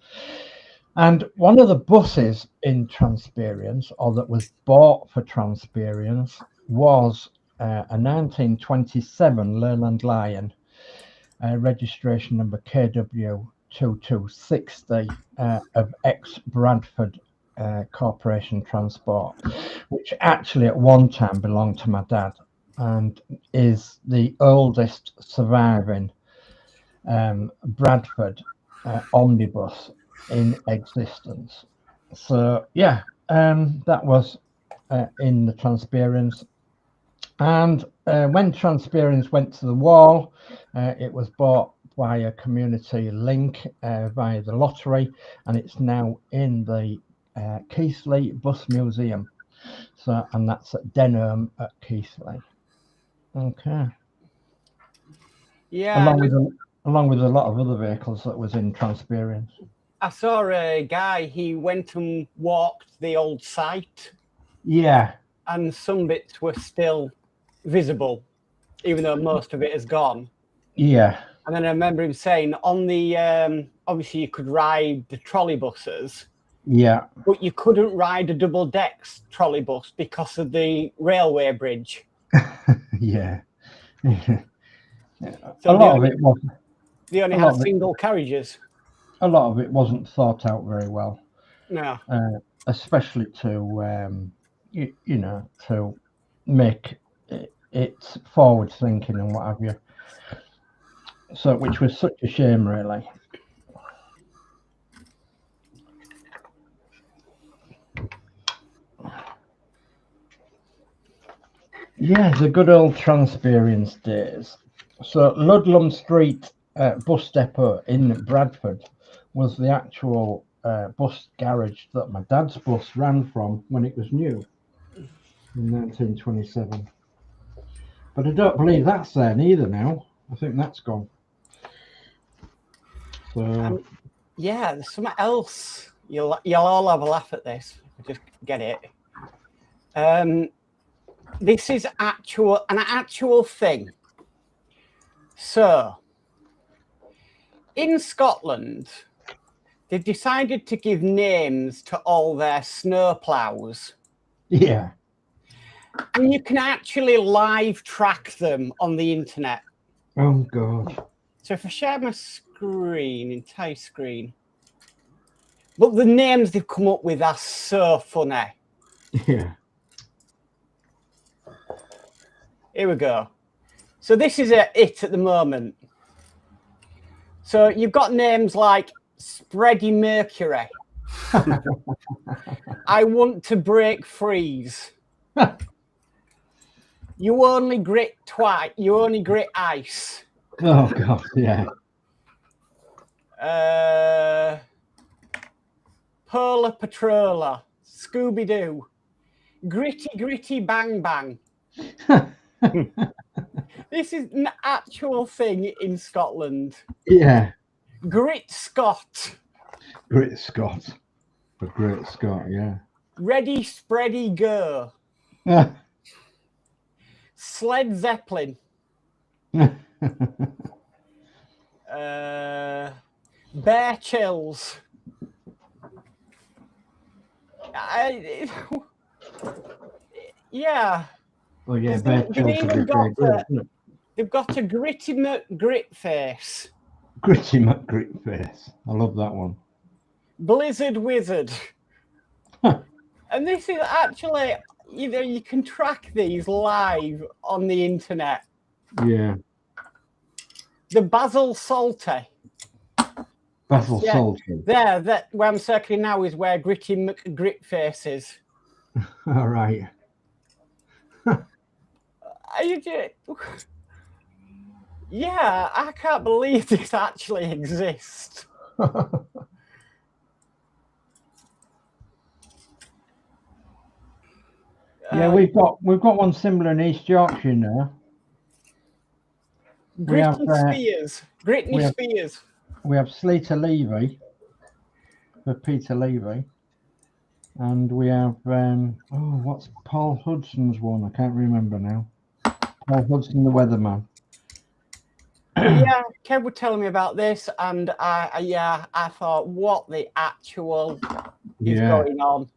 And one of the buses in Transperience, or that was bought for Transperience, was a 1927 Leyland Lion, registration number KW2260 of ex-Bradford Corporation Transport, which actually at one time belonged to my dad and is the oldest surviving Bradford omnibus in existence. So yeah, that was in the Transperience. And when Transperience went to the wall, it was bought by a community link via the lottery, and it's now in the Keighley Bus Museum. So, and that's at Denham at Keighley. Okay. Yeah. Along with a lot of other vehicles that was in Transperience. I saw a guy, he went and walked the old site. Yeah. And some bits were still visible, even though most of it is gone. Yeah. And then I remember him saying on the, obviously you could ride the trolley buses. Yeah. But you couldn't ride a double decks trolley bus because of the railway bridge. Yeah. So a lot of it wasn't. They only had single carriages. A lot of it wasn't thought out very well. No. Especially to, you know, to make it forward thinking and what have you. So, which was such a shame, really. Yeah, the good old Transperience days. So Ludlam Street bus depot in Bradford was the actual bus garage that my dad's bus ran from when it was new in 1927. But I don't believe that's there neither now. I think that's gone. So yeah, there's something else. You'll all have a laugh at this. Just get it. This is an actual thing. So, in Scotland, they've decided to give names to all their snow plows. Yeah. And you can actually live track them on the internet. Oh, God. So if I share my screen, entire screen. But the names they've come up with are so funny. Yeah. Here we go. So this is it at the moment. So you've got names like Spready Mercury. I want to break freeze. You only grit twice. You only grit ice. Oh God, yeah. Polar Patroller, Scooby Doo, Gritty Gritty Bang Bang. This is an actual thing in Scotland. Yeah. Grit Scott. Grit Scott. For Great Scott, yeah. Ready Spready Go. Sled Zeppelin. Bear Chills. Yeah. Oh yeah, Bear Chills. They've got a Gritty McGrit Face. Gritty McGrit Face. I love that one. Blizzard Wizard. And this is actually, you know, you can track these live on the internet. Yeah. The Basil Salty. Basil Salty. There, that where I'm circling now is where Gritty McGrit Face is. All right. Yeah, I can't believe this actually exists. Yeah, we've got one similar in East Yorkshire now. Gritney Spears. We have Sleater Levy for Peter Levy, and we have what's Paul Hudson's one? I can't remember now. Paul Hudson, the weatherman. Yeah, Kev was telling me about this, and I thought, what the actual is going on?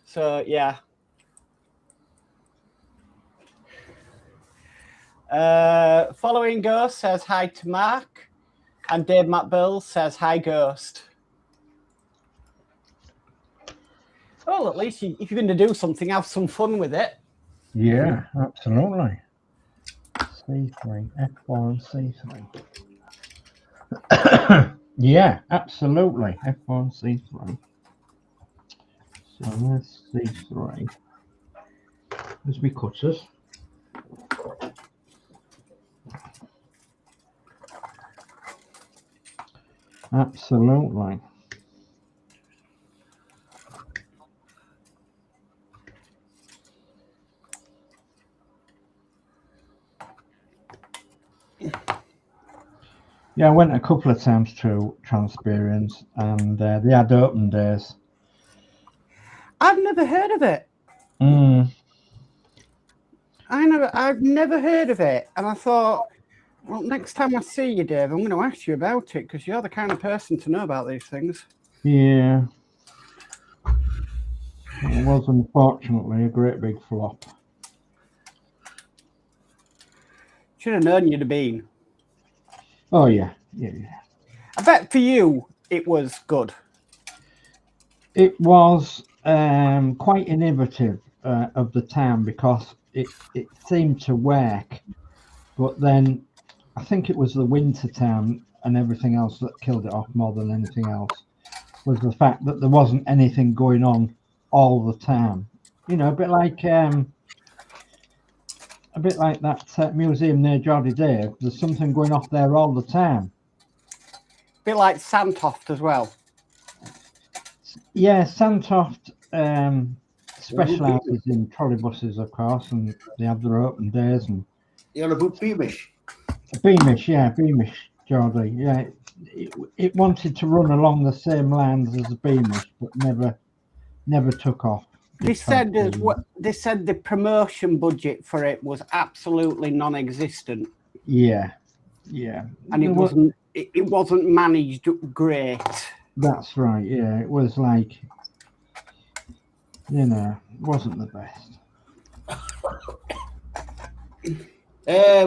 So yeah. Following Ghost says hi to Mark, and Dave Builds says hi Ghost. Well, at least if you're going to do something, have some fun with it. Yeah, absolutely. C3, F1, C3. Yeah, absolutely. F1, C3. So there's C3. There's my cutters. Absolutely. Yeah, I went a couple of times to Transperience, and they had open days. I've never heard of it. I've never heard of it, and I thought, well, next time I see you, Dave, I'm going to ask you about it because you're the kind of person to know about these things. Yeah, it was unfortunately a great big flop. Should have known you'd have been. Oh yeah. I bet for you it was good. It was quite innovative of the town because it seemed to work, but then I think it was the winter town and everything else that killed it off more than anything else, was the fact that there wasn't anything going on all the time. You know, a bit like that museum near Geordie Dave. There's something going off there all the time. A bit like Santoft as well. Yeah, Santoft specialises in trolleybuses, of course, and they have their open days. And you're about Beamish. Beamish, Geordie. Yeah, it wanted to run along the same lines as Beamish, but never took off. They said the promotion budget for it was absolutely non-existent. Yeah, and it wasn't managed great. That's right. Yeah, it was like, you know, it wasn't the best.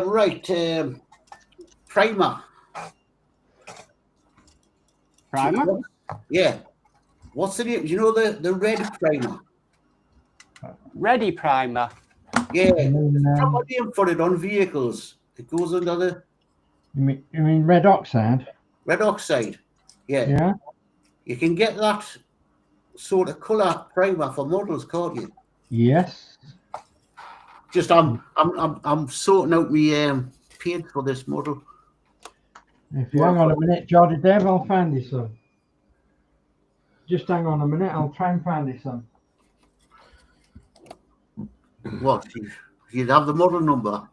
Right, primer. Primer? Yeah. What's the name? Do you know the red primer? Ready primer. Yeah. Proper name for it on vehicles. It goes under the. You mean red oxide? Red oxide. Yeah. Yeah. You can get that sort of colour primer for models, can't you? Yes. Just I'm sorting out my paint for this model. If you hang on a minute, Geordie Dave, I'll find you some. Just hang on a minute, I'll try and find you some. What? You'd have the model number.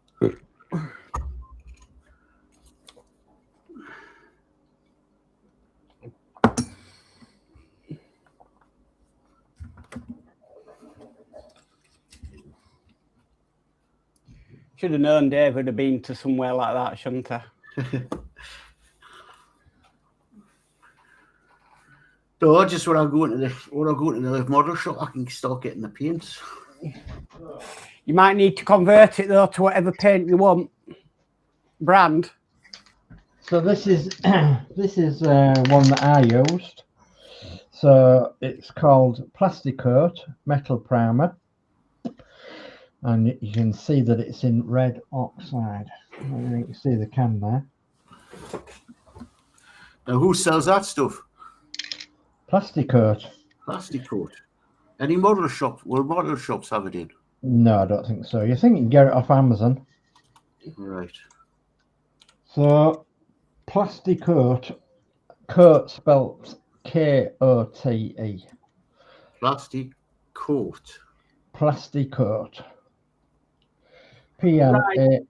Should have known Dave would have been to somewhere like that, shouldn't I? So just when I go into the model shop, I can start getting the paints. You might need to convert it though to whatever paint you want. Brand. So this is one that I used. So it's called Plastic Coat Metal Primer. And you can see that it's in red oxide. You can see the can there. Now, who sells that stuff? Plastic Coat. Plastic Coat. Any model shop? Will model shops have it in? No, I don't think so. You think you can get it off Amazon? Right. So, Plastic Coat spelt K-O-T-E. Plastic Coat. Plastic Coat. P-L-A-S-T-I-K-O-T-E.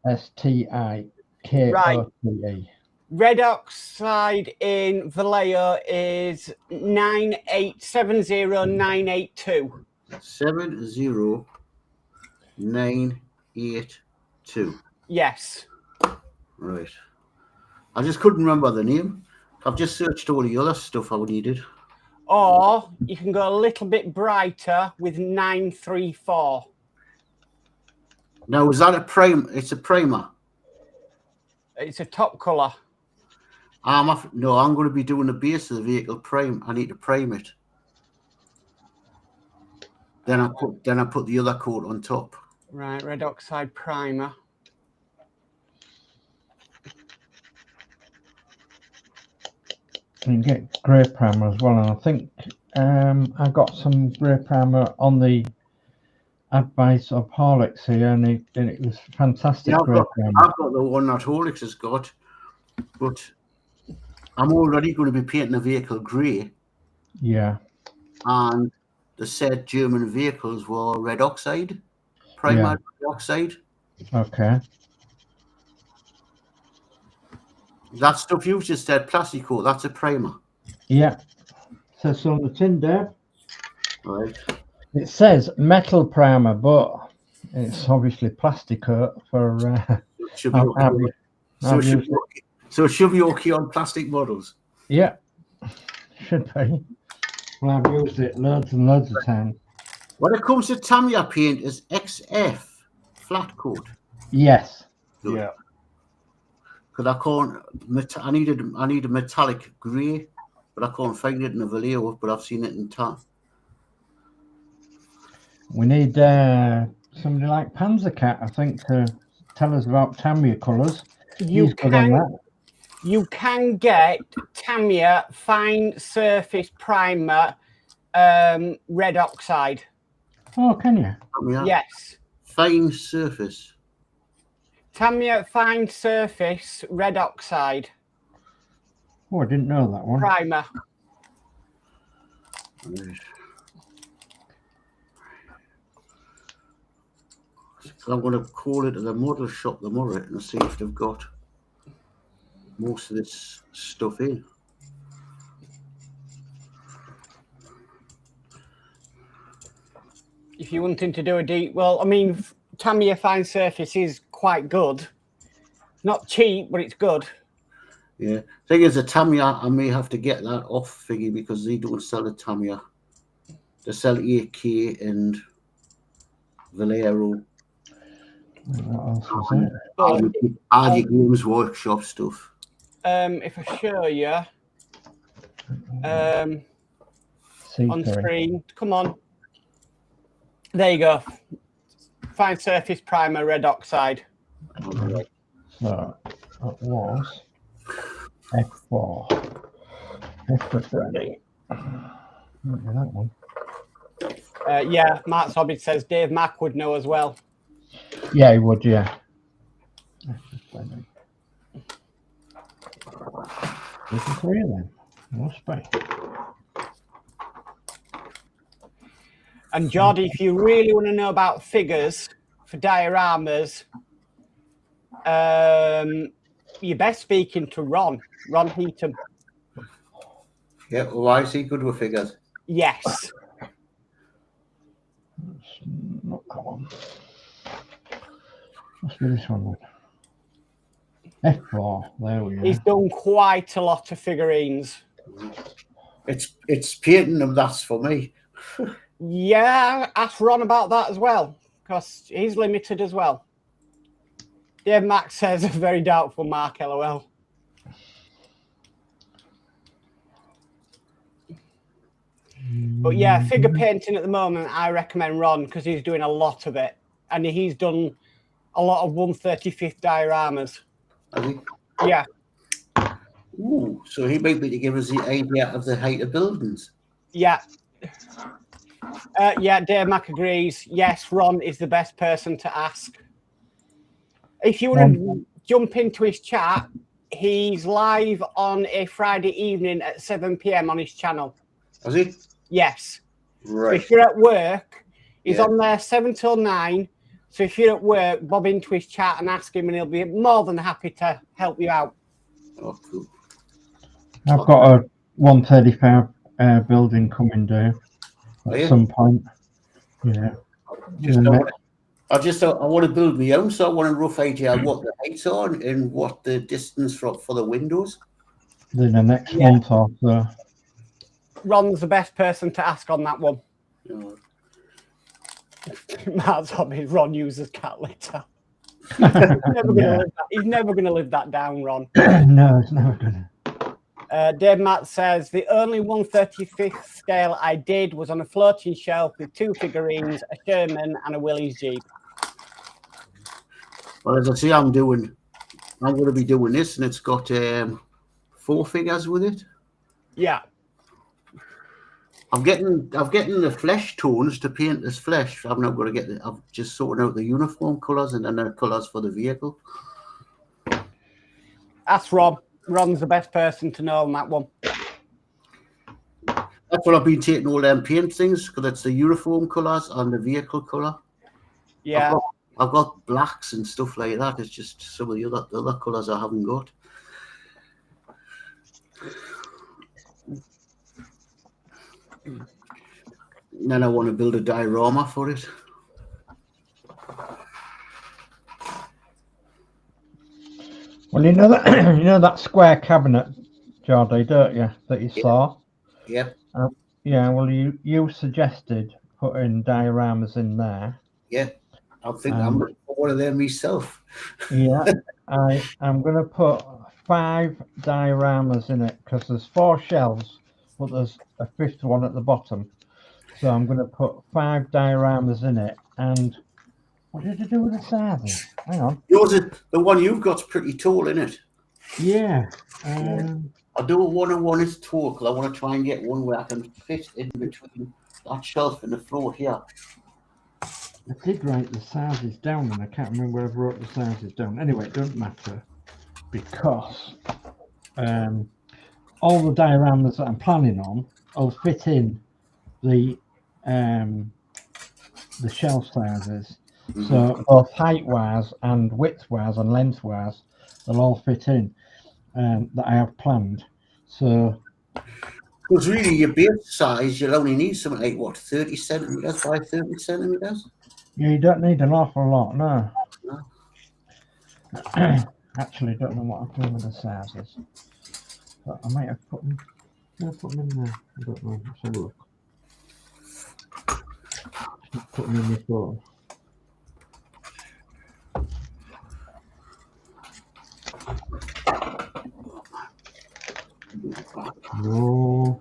Red oxide in Vallejo is 9870982. 70982. 2. Yes. Right. I just couldn't remember the name. I've just searched all the other stuff I needed. Or you can go a little bit brighter with 934. Now, is that a prime? It's a primer. It's a top colour. No, I'm going to be doing the base of the vehicle prime. I need to prime it. Then I put the other coat on top. Right, red oxide primer. You can get grey primer as well, and I think I got some grey primer on the advice of Horlixs here, and it was fantastic. Yeah, grey primer. I've got the one that Horlixs has got, but I'm already going to be painting the vehicle grey. Yeah. And the said German vehicles were red oxide, primer red oxide. Okay. That stuff you just said, plastic coat, that's a primer. Yeah. Says on the tin, Dave. Right. It says metal primer, but it's obviously plastic coat for. It should be okay. So it should be okay on plastic models. Yeah, should be. Well, I've used it loads and loads of times. When it comes to Tamiya paint, is XF flat coat? Yes. Good. Yeah. Because I need a metallic grey, but I can't find it in the Vallejo, but I've seen it in tan. We need somebody like Panzercat, I think, to tell us about Tamiya colours. You can get Tamiya fine surface primer red oxide. Oh, can you? Tamiya Yes. fine surface. Tamiya fine surface red oxide Oh, I didn't know that one. primer. Right. So I'm going to call it to the model shop tomorrow and see if they've got most of this stuff in. If you're wanting to do a deep, well, I mean, Tamiya fine surface is quite good. Not cheap, but it's good. Yeah. Thing is, the Tamiya, I may have to get that off thingy because they don't sell the Tamiya. They sell AK and Valero. What else was it? Argy Games Workshop stuff. If I show you on screen, come on. There you go. Fine surface primer red oxide. Right. So that was F4. F for Freddy. That one. Yeah, Mark's Hobby says Dave Mack would know as well. Yeah, he would, yeah. There's a three of them. Must be. And Geordie, if you really want to know about figures for dioramas, you're best speaking to Ron Heaton. Yeah, well, why is he good with figures? Yes. Not that one. Must be this one then. F4, there we go. He's done quite a lot of figurines. It's painting them, that's for me. Yeah, ask Ron about that as well, because he's limited as well. Dave Max says a very doubtful mark, LOL. But yeah, figure painting at the moment, I recommend Ron because he's doing a lot of it. And he's done a lot of 1/35th dioramas. Has he? Yeah. Ooh, so he might be to give us the idea of the height of buildings. Yeah. Yeah, Dave Mack agrees. Yes, Ron is the best person to ask. If you want to jump into his chat, he's live on a Friday evening at 7 p.m. on his channel. Has he? Yes. Right. If you're at work, he's on there 7 till 9. So if you're at work, bob into his chat and ask him, and he'll be more than happy to help you out. Oh, cool. I've got a 135 building coming due at some point. Yeah. Just I want to build my own, so I want a rough idea what the heights are and what the distance for the windows. In the next month or so. Ron's the best person to ask on that one. Yeah. Matt's hobbies. Ron uses cat litter. He's never going to live that down, Ron. No, it's never gonna. Dave Matt says the only 1/35th scale I did was on a floating shelf with 2 figurines, a Sherman, and a Willys Jeep. Well, as I say, I'm going to be doing this, and it's got 4 figures with it. Yeah. I'm getting the flesh tones to paint this flesh. I'm not going to get I'm just sorting out the uniform colours and then the colours for the vehicle. Ask Rob. Ron's the best person to know on that one. That's what I've been taking all them paint things, because it's the uniform colours and the vehicle colour. Yeah. I've got blacks and stuff like that. It's just some of the other colours I haven't got. And then I want to build a diorama for it. Well, you know that square cabinet, Geordie, don't you? That you saw. Yep. Yeah. Well, you suggested putting dioramas in there. Yeah. I think I'm going to put one of them myself. Yeah. I'm going to put 5 dioramas in it because there's 4 shelves, but there's a 5th one at the bottom. So I'm going to put 5 dioramas in it. And what did I do with the sizes? Hang on. The one you've got's pretty tall, isn't it? Yeah. I don't want to one is tall, because I want to try and get one where I can fit in between that shelf and the floor here. I did write the sizes down, and I can't remember where I wrote the sizes down. Anyway, it doesn't matter, because all the dioramas that I'm planning on will fit in the shelf sizes. Mm-hmm. So both height-wise and width-wise and length-wise, they'll all fit in that I have planned. So, because really your base size, you'll only need something like, what, 30 centimetres by 30 centimetres? Yeah, you don't need an awful lot, no. Actually, don't know what I'm doing with the sizes. But I might have put them in there. I don't know. Let's have a look. Put them in the phone. No.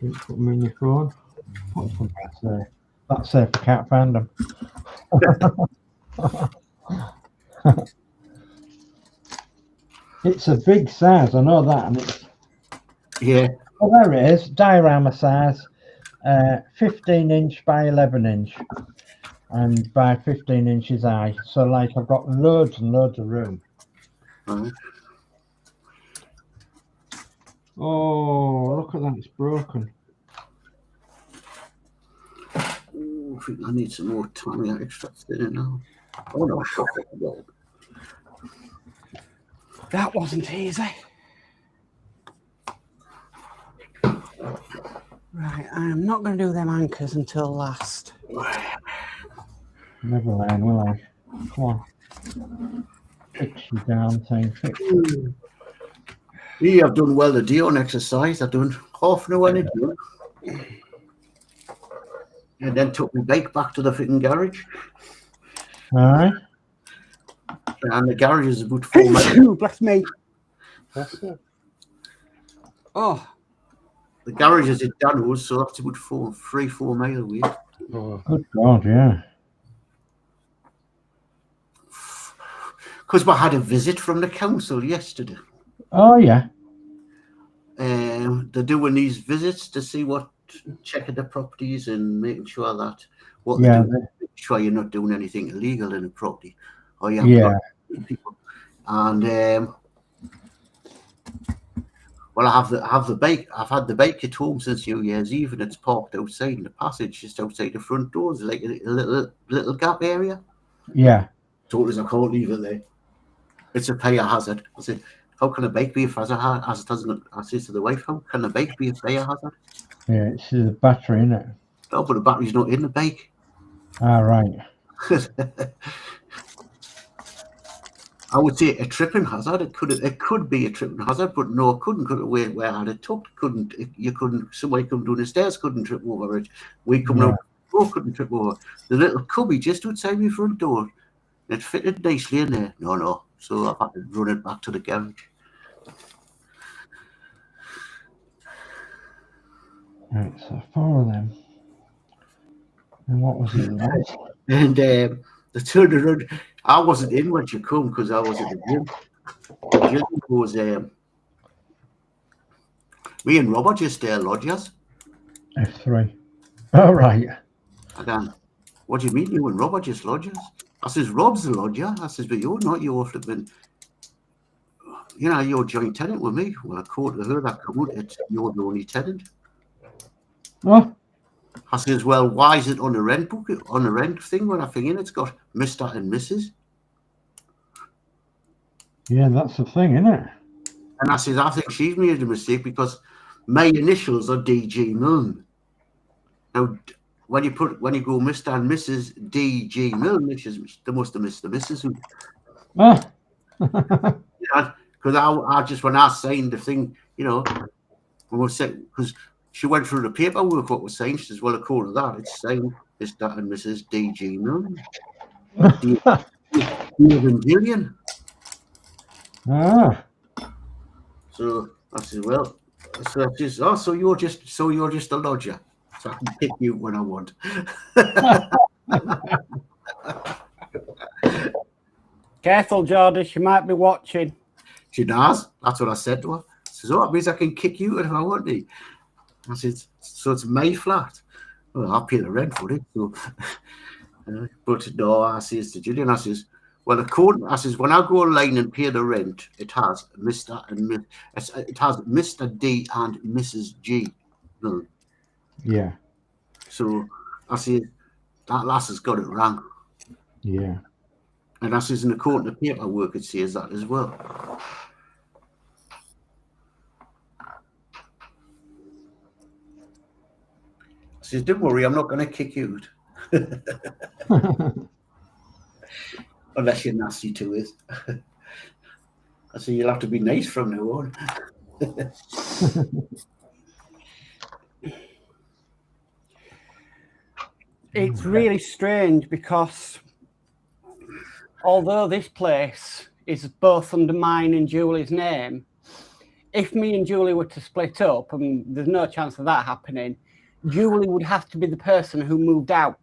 Don't put them in your phone. What's that say? That's safe. I can't find them. It's a big size. I know that, and it's Oh, there it is. Diorama size, 15-inch by 11-inch, and by 15 inches high. So, like, I've got loads and loads of room. Right. Oh, look at that! It's broken. Oh, I think I need some more tiny extracts in it now. Oh no, that wasn't easy. Right, I'm not going to do them anchors until last. Never mind, will I? Come on. Fix you down thing. Fix it. Yeah, I've done well today on exercise. I've done half an hour in a day. And then took my bike back to the fitting garage. All right. And the garage is about 4 miles. Bless me. That's it. Oh. The garage is in Danno's, so that's about 4 mile away. Oh. Good God, yeah. Because we had a visit from the council yesterday. Oh, yeah. They're doing these visits to see checking the properties and making sure that make sure you're not doing anything illegal in a property. Or you have people. And well, I have the bike. I've had the bike at home since New Year's Eve, and it's parked outside in the passage, just outside the front doors, like a little gap area. Yeah. Told us I can't leave it there. It's a fire hazard. I said, how can a bike be a fire hazard? As it doesn't, I say to the wife, how can a bike be a fire hazard? Yeah, it's the battery, isn't it? No, but the battery's not in the bike. Ah, right. I would say a tripping hazard. It could be a tripping hazard, but no, it couldn't. Because where I had it tucked, you couldn't. Somebody come down the stairs couldn't trip over it. We come out, couldn't trip over the little cubby just outside my front door. It fitted nicely in there. No. So I've had to run it back to the garage. Right, so 4 of them. And what was it? And the turned around. I wasn't in when she come because I was at the gym. Gillian was me and Rob are just lodgers. F3. All right. Again, what do you mean you and Rob are just lodgers? I says, Rob's the lodger. I says, but you're not. You're flipping. You know, you're joint tenant with me. Well, I caught her that come out. You're the only tenant. What? I says, well, why is it on the rent book, on the rent thing when I think in it's got Mr. and Mrs. Yeah, that's the thing, isn't it? And I says, I think she's made a mistake because my initials are DG Milne. Now, when you go Mr. and Mrs. DG Milne, they must have missed the Mrs. Ah. Because I just, when I signed the thing, you know, because she went through the paperwork, what was signed. She says, well, according to that, it's signed Mr. and Mrs. DG Milne. Dave and Gillian. Ah. So I said, well, so she says, oh, so you're just a lodger. So I can pick you when I want. Careful, Geordie, she might be watching. She does. That's what I said to her. She says, oh, that means I can kick you if I want to. I said, so it's my flat. Well, I'll pay the rent for it. So, but no, I says to Gillian, I says, well, I says, when I go online and pay the rent, it has Mr. and it has Mr. D and Mrs. G. No. Yeah. So I said, that lass has got it wrong. Yeah. And I says, in according to paperwork, it says that as well. I says, don't worry, I'm not going to kick you out. Unless you're nasty to it. I said, you'll have to be nice from now on. It's really strange because although this place is both under mine and Julie's name, if me and Julie were to split up, and there's no chance of that happening, Julie would have to be the person who moved out.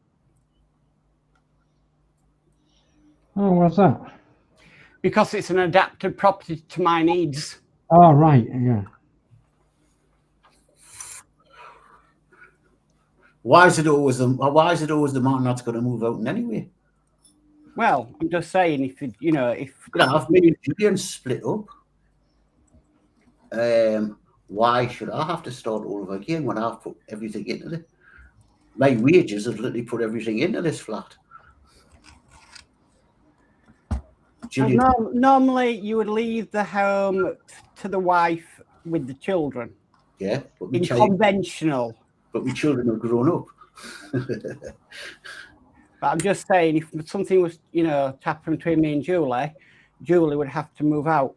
Oh, what's that? Because it's an adapted property to my needs. Oh, right, yeah. Why is it always the man that's going to move out in anyway? Well, I'm just saying, if me and Gillian split up, why should I have to start all over again when I've put everything into it? My wages have literally put everything into this flat. Normally, you would leave the home to the wife with the children. Yeah, but conventional. But my children have grown up. But I'm just saying, if something was, to happen between me and Julie would have to move out.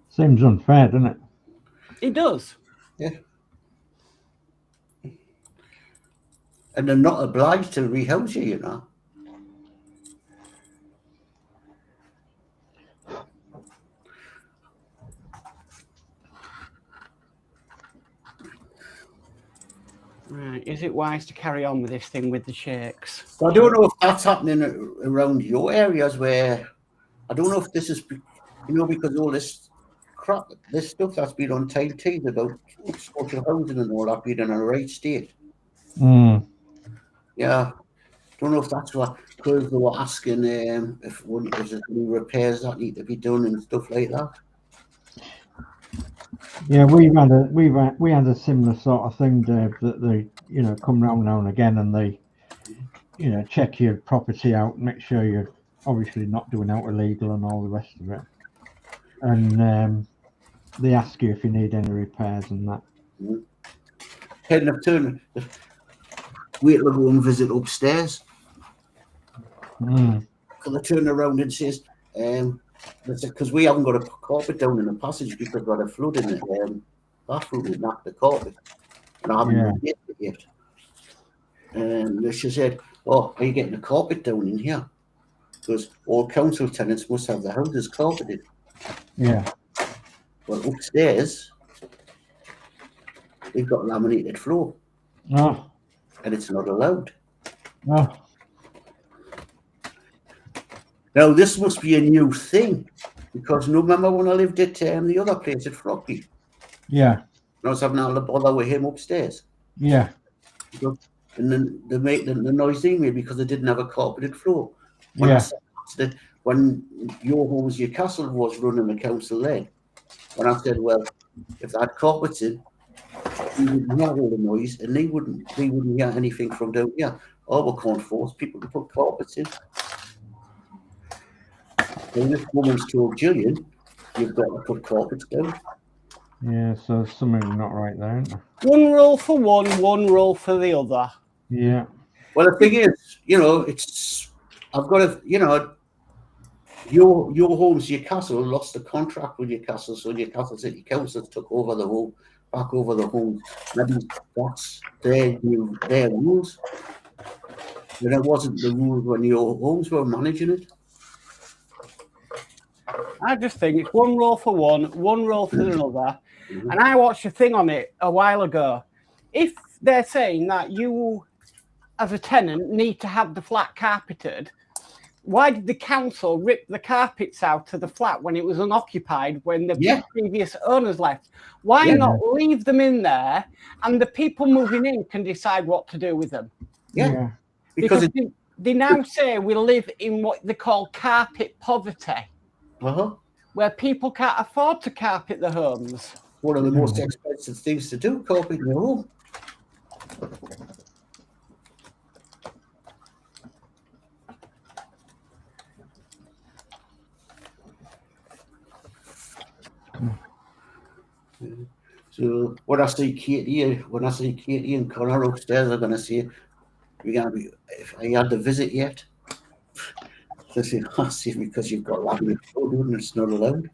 Seems unfair, doesn't it? It does. Yeah. And they're not obliged to rehouse you, Right. Is it wise to carry on with this thing with the shakes? I don't know if that's happening around your areas where I don't know if this is, because all this crap, this stuff that's been on TT about social housing and all that being in a right state. Mm. Yeah. Don't know if that's what, because they were asking if there's any repairs that need to be done and stuff like that. Yeah, we had a similar sort of thing, Dave, that you know, come round now and again, and they, you know, check your property out, make sure you're obviously not doing out illegal and all the rest of it. And they ask you if you need any repairs and that. Heading up turn. Wait till I go and visit upstairs. Because I turn around and says, because we haven't got a carpet down in the passage because we've got a flood in the bathroom and knocked the carpet. And I haven't replaced it yet. And she said, "Oh, are you getting a carpet down in here? Because all council tenants must have their houses carpeted." Yeah. Well, upstairs, they've got laminated floor. Oh. And it's not allowed. Oh. Now, this must be a new thing, because remember when I lived at the other place at Froggy? Yeah. I was having a bother with him upstairs. Yeah. And then they made the noise they made because they didn't have a carpeted floor. When Yeah. When Your Homes, Your Castle was running the council there, when I said, well, if they had carpets in, we wouldn't hear all the noise, and they wouldn't hear anything from down here. Oh, we can't force people to put carpets in. And this woman's told Gillian, you've got to put carpets down. Yeah, so something's not right there, isn't there? One rule for one rule for the other. Yeah. Well, the thing is, you know, I've got to, you know, Your Homes, Your Castle lost the contract with Your Castle, so Your Castle City Council took over the whole, back over the home. Maybe that's their rules. And it wasn't the rules when Your Homes were managing it. I just think it's one rule for one rule for another. And I watched a thing on it a while ago. If they're saying that you, as a tenant, need to have the flat carpeted, why did the council rip the carpets out of the flat when it was unoccupied, when the previous owners left? Why not leave them in there and the people moving in can decide what to do with them? Yeah. Because they now say we live in what they call carpet poverty, where people can't afford to carpet their homes. One of the most expensive things to do, carpet your home. So when I see Katie and Connor upstairs, I'm gonna say, "We're gonna be. Have you had the visit yet?" They say, "I see, because you've got laminate floor, and it's not allowed."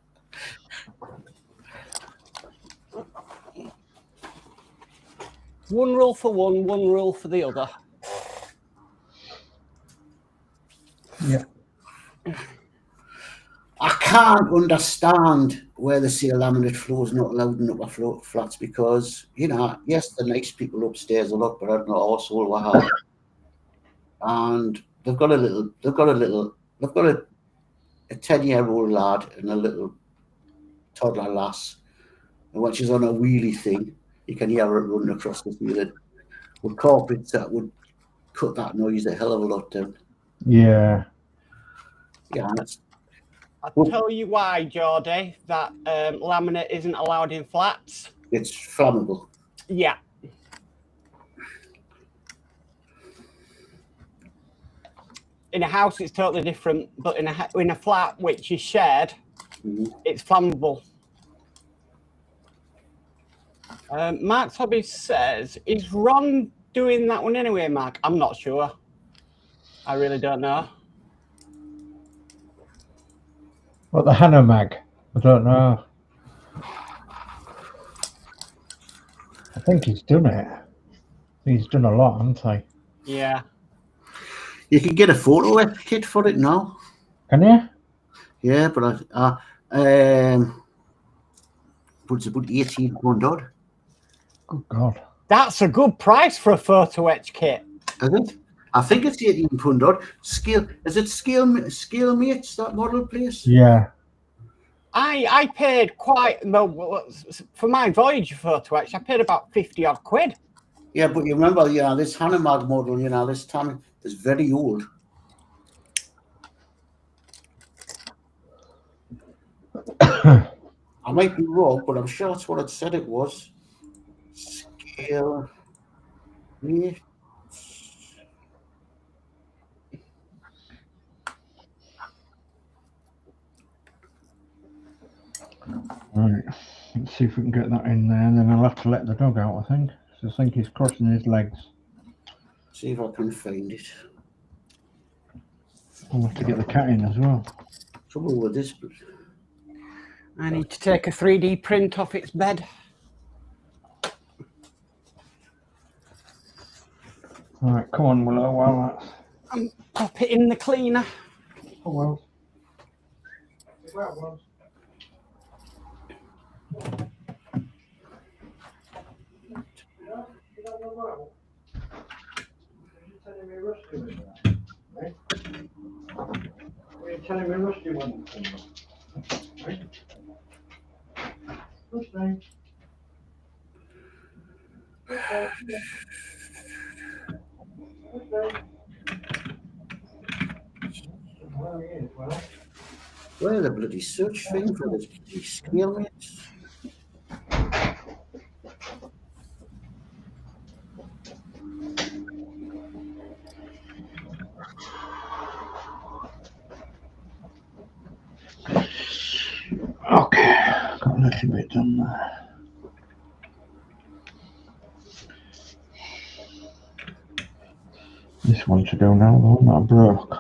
One rule for one rule for the other. Yeah. I can't understand where they say laminate floor is not allowed in upper flats, because, you know, yes, the nice people upstairs a lot, but I don't know, also wow. And they've got a 10-year-old lad and a little toddler lass, and when she's on a wheelie thing, you can hear her running across the field with carpets that would cut that noise a hell of a lot down. Yeah. Yeah, I'll tell you why, Geordie, that laminate isn't allowed in flats. it's flammable. Yeah. In a house, it's totally different, but in a flat which is shared, it's flammable. Mark's Hobbies says, is Ron doing that one anyway, Mark? I'm not sure. I really don't know. What, the Hannah Mag? I don't know. I think he's done it. He's done a lot, hasn't he? Yeah. You can get a photo kit for it now. Can you? Yeah, but it's about £18 odd. Good God. That's a good price for a photo etch kit. Is it? I think it's £18 odd. Is it Scale Mates, that model place? Yeah. I paid quite, well, for my Voyager photo etch, I paid about 50 odd quid. Yeah, but you remember, you know, this Hanomag model, you know, this time is very old. I might be wrong, but I'm sure that's what it said it was. Scale Yeah. Right, let's see if we can get that in there, and then I'll have to let the dog out, I think. So I think he's crossing his legs. See if I can find it. I'll have to get the cat in as well. Trouble with this. I need to take a 3D print off its bed. All right, come on, Willow, while that's... And pop it in the cleaner. Oh, well. Well, telling me Rusty wasn't right? Rusty. Where the bloody search thing for this scale mates? Okay, got a little bit done there. This one to go now, the one that broke.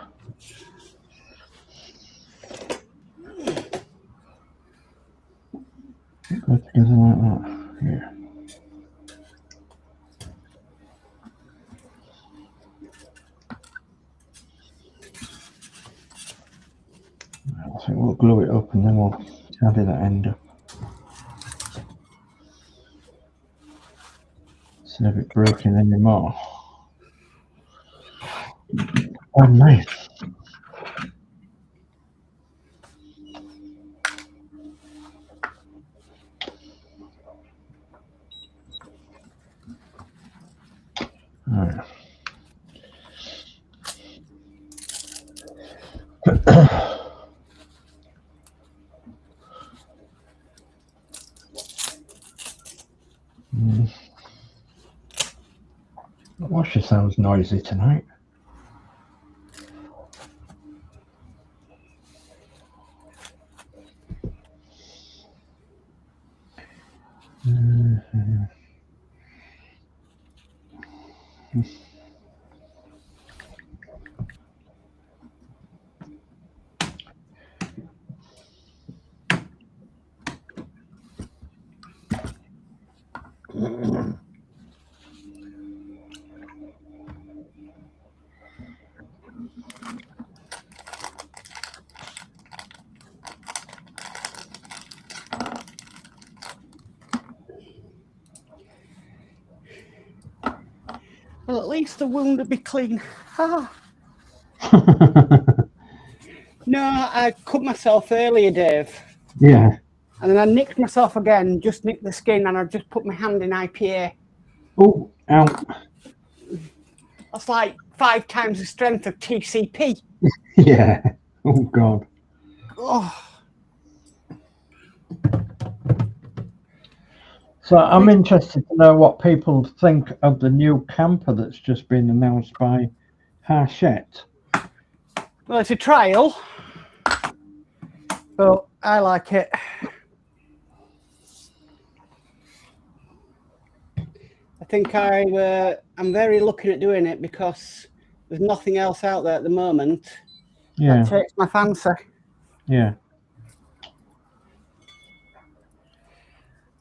Go together like that. Yeah. I think we'll glue it up and then we'll tidy that end up. Instead of it breaking anymore. Oh, nice. Alright. The washer sounds noisy tonight. Well, at least the wound would be clean. Ah. No, I cut myself earlier, Dave. Yeah. And then I nicked myself again, just nicked the skin, and I just put my hand in IPA. Oh, ow. That's like 5 times the strength of TCP. Yeah. Oh, God. Oh. So I'm interested to know what people think of the new camper that's just been announced by Hachette. Well, it's a trial, but I like it. I think I'm very looking at doing it because there's nothing else out there at the moment that takes my fancy. Yeah.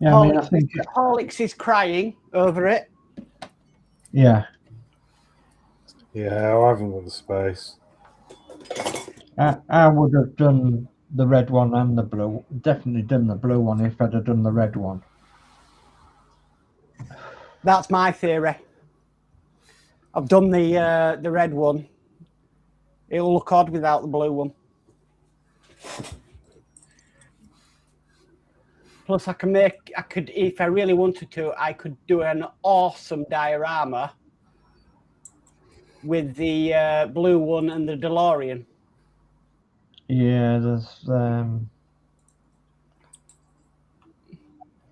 Yeah, I mean, I think Horlixs is crying over it. Yeah. Yeah, I haven't got the space. I would have done the red one and the blue. Definitely done the blue one if I'd have done the red one. That's my theory. I've done the red one. It'll look odd without the blue one. Plus, I could, if I really wanted to, I could do an awesome diorama with the blue one and the DeLorean. Yeah, there's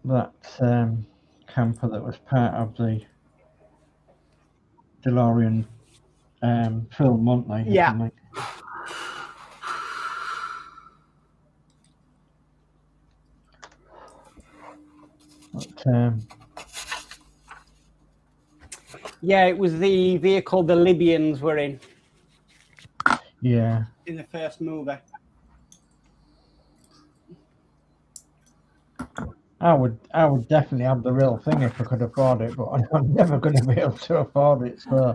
that camper that was part of the DeLorean film, weren't they? Yeah. Something. But, Yeah, it was the vehicle the Libyans were in yeah. the first movie. I would definitely have the real thing if I could afford it, but I'm never going to be able to afford it, so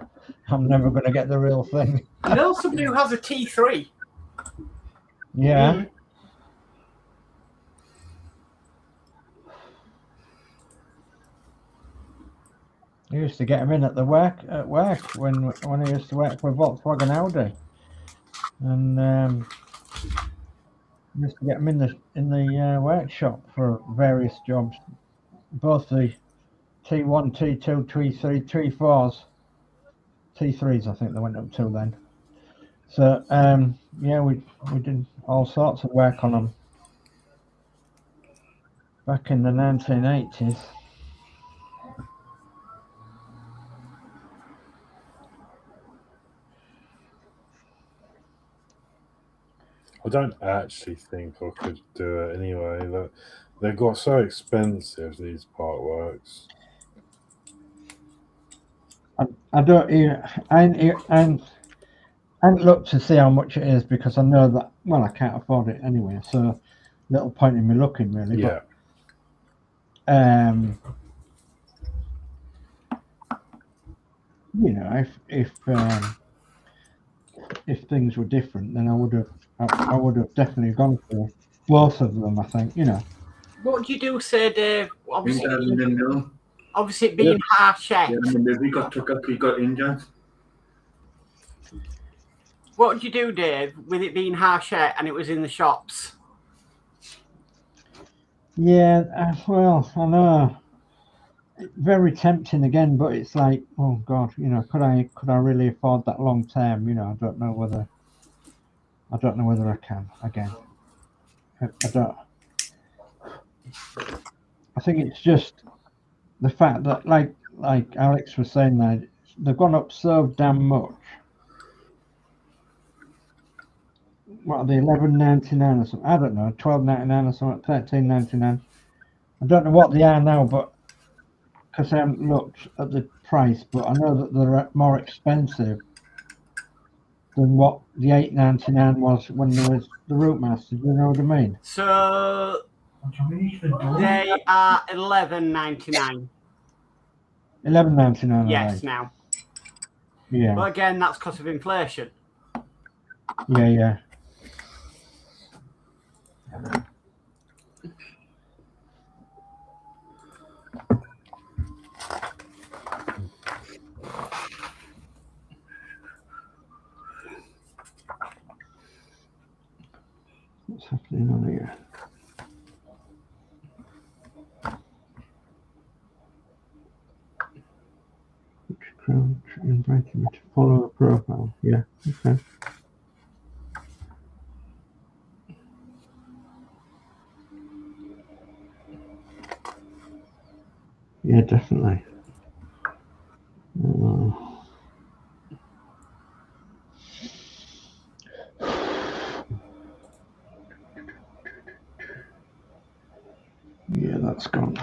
I'm never going to get the real thing. You know somebody who has a T3? Yeah. Mm. I used to get them in at work when I used to work for Volkswagen Audi, and used to get them in the workshop for various jobs, both the T1, T2, T3, T4s, T3s. I think they went up to then. So yeah, we did all sorts of work on them back in the 1980s. I don't actually think I could do it anyway. They got so expensive, these Partworks. I don't. I haven't looked to see how much it is because I know that. Well, I can't afford it anyway, so little point in me looking really. Yeah. But you know, if things were different, then I would have definitely gone for both of them. I think, you know. What would you do, say, Dave? Obviously, No. obviously it being half shaped. Yeah, the movie got injured. What would you do, Dave, with it being half shaped and it was in the shops? Yeah, well, I know. Very tempting again, but it's like, oh God, you know, could I really afford that long term? You know, I don't know whether I can again. I don't. I think it's just the fact that, like Alex was saying, that they've gone up so damn much. What are they, $11.99 or something? I don't know, $12.99 or something, $13.99. I don't know what they are now, but because I haven't looked at the price, but I know that they're more expensive than what the $8.99 was when there was the Rootmaster. Do you know what I mean? So they are $11.99. $11.99. Yes, right? now. Yeah. But again, that's because of inflation. Yeah. What's happening on here? Crouch, inviting me to follow a profile. Yeah, okay. Yeah, definitely. Yeah, that's gone.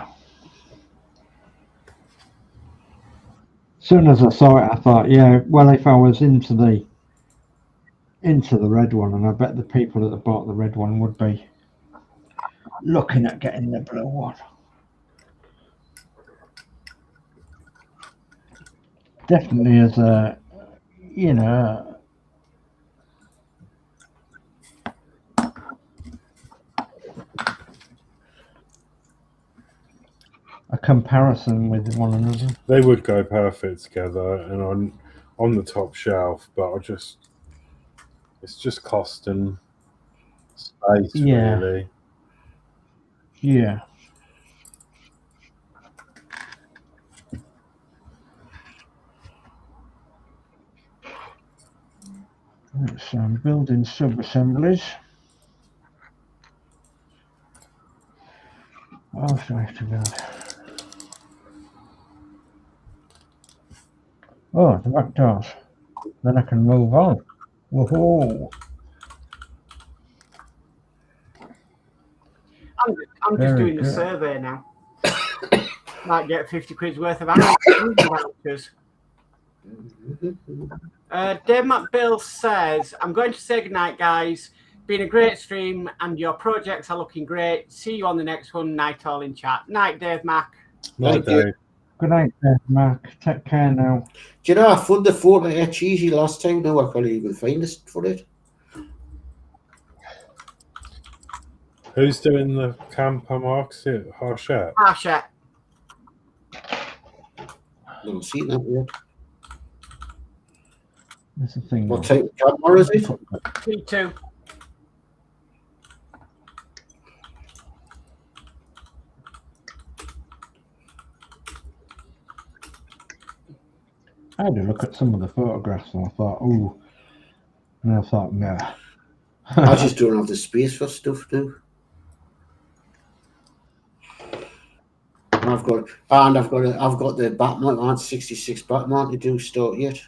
As soon as I saw it, I thought, yeah, well, if I was into the red one, and I bet the people that bought the red one would be looking at getting the blue one. Definitely as a, you know, a comparison with one another. They would go perfect together and on the top shelf, but it's just cost and space, really. Yeah. So I'm building sub-assemblies. What else do I have to build? Oh, the back doors. Then I can move on. Woohoo! I'm just Very doing the good. survey now. Might get 50 quid's worth of vouchers. Dave McBill says, I'm going to say goodnight, guys. Been a great stream and your projects are looking great. See you on the next one. Night all in chat. Night, Dave Mac. Night, Dave. Good night, Mark. Take care now. Do you know I found the photo etch easy last time? Now I can't even find it for it. Who's doing the camper marks? Is it Harshette? Harsha. I don't see that yet. That's the thing. What type of camera is it? P2. I had a look at some of the photographs and I thought, oh, and I thought, nah. I just don't have the space for stuff now. I've got the Batman 66 Batman to do start yet.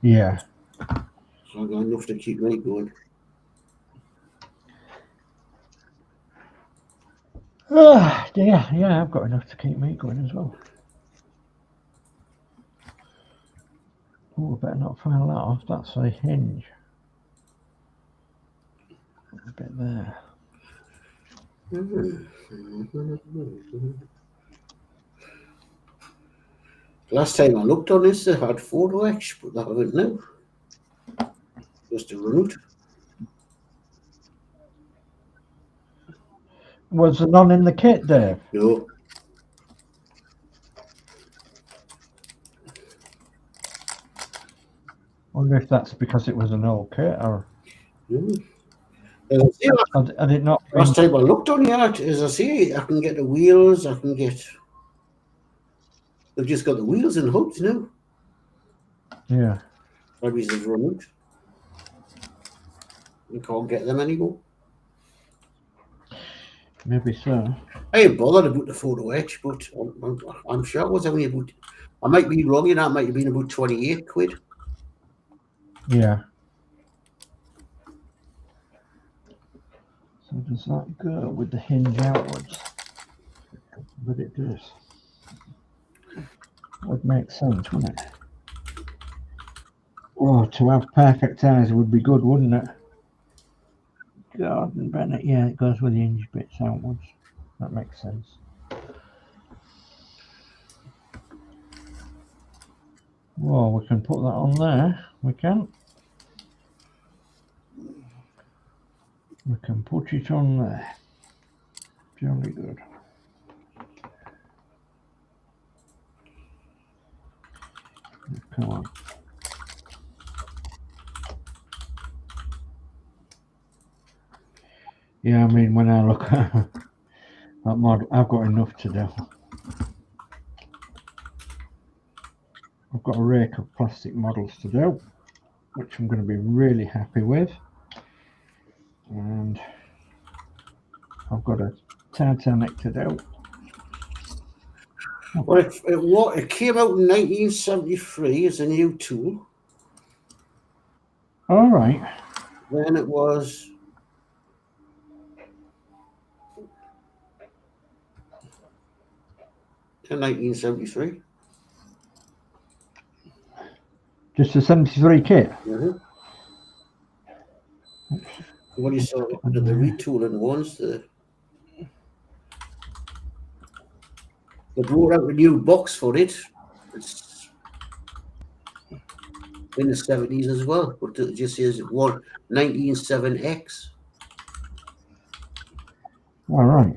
Yeah. So I've got enough to keep me going. Yeah, I've got enough to keep me going as well. Oh, I better not file that off. That's a hinge. A bit there. Last time I looked on this, they had photo etch, but that haven't now. Just a route. Was there none in the kit, Dave? No. Wonder if that's because it was an old kit or had it not been... Last time I looked on it, as I say, I can get the wheels, I can get... They've just got the wheels and hooks now. Yeah. Maybe they've run out. You can't get them anymore. Maybe so. I ain't bothered about the photo etch, but I'm sure it was only about... I might be wrong, you know, it might have been about 28 quid. Yeah. So does that go with the hinge outwards? But it does. Would make sense, wouldn't it? Oh, to have perfect eyes would be good, wouldn't it? Gordon Bennett, yeah, it goes with the hinge bits outwards. That makes sense. Well, we can put that on there. We can. We can put it on there. Jolly good. Come on. Yeah, I mean, when I look at that model, I've got enough to do. I've got a rake of plastic models to do, which I'm going to be really happy with. And I've got a Titanic to do. Well, it came out in 1973 as a new tool. All right. Then it was... in 1973. Just a 73 kit? Mm-hmm. When you saw the retooling ones, they brought out a new box for it. It's in the 70s as well, but it just says 197X. All right.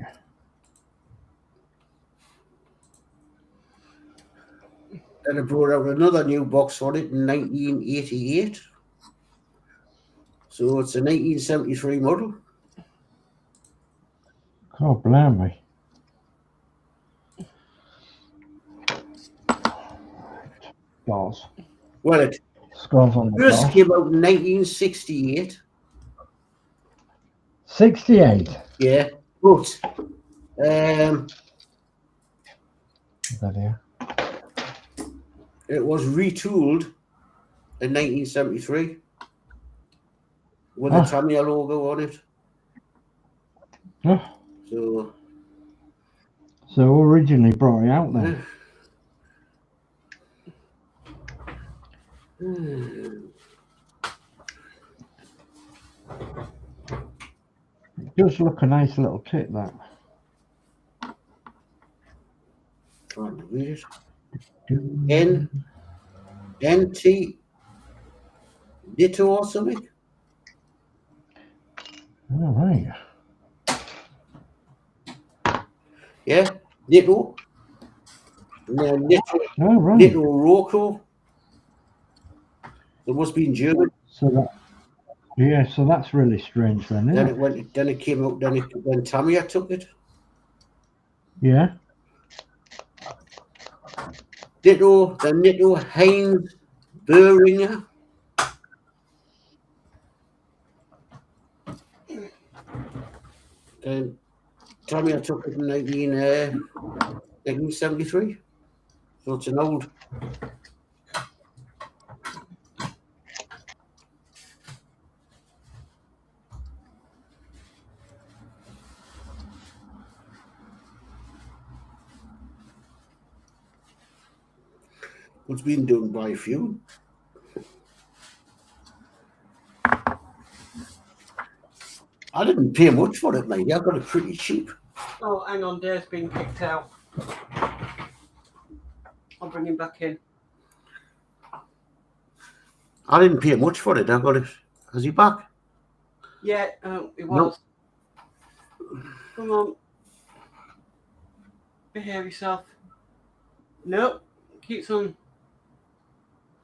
Then they brought out another new box for it in 1988. So it's a 1973 model. God blimey. Balls. Well, it Scores on the first ball. came out in 1968. 68. Yeah, but Is that here? It was retooled in 1973 with the Tamiya logo on it. Oh. So originally brought it out then. It does look a nice little kit, that. Trying to read it. NT Ditto or something. All right. Yeah, Ditto. And then All right. Ditto Rocco. It must be in German. So that, yeah, so that's really strange then, isn't it? Then it came out. Then Tamiya took it. Yeah. Ditto, the Nitto Heinz Böhringer. Then Tamiya took it in 1973. So it's an old. It's been done by a few. I didn't pay much for it, mate. I got it pretty cheap. Oh, hang on, Dave's been kicked out. I'll bring him back in. I didn't pay much for it. I got it. Is he back? Yeah, it was. Nope. Come on. Behave yourself. Nope. Keep some.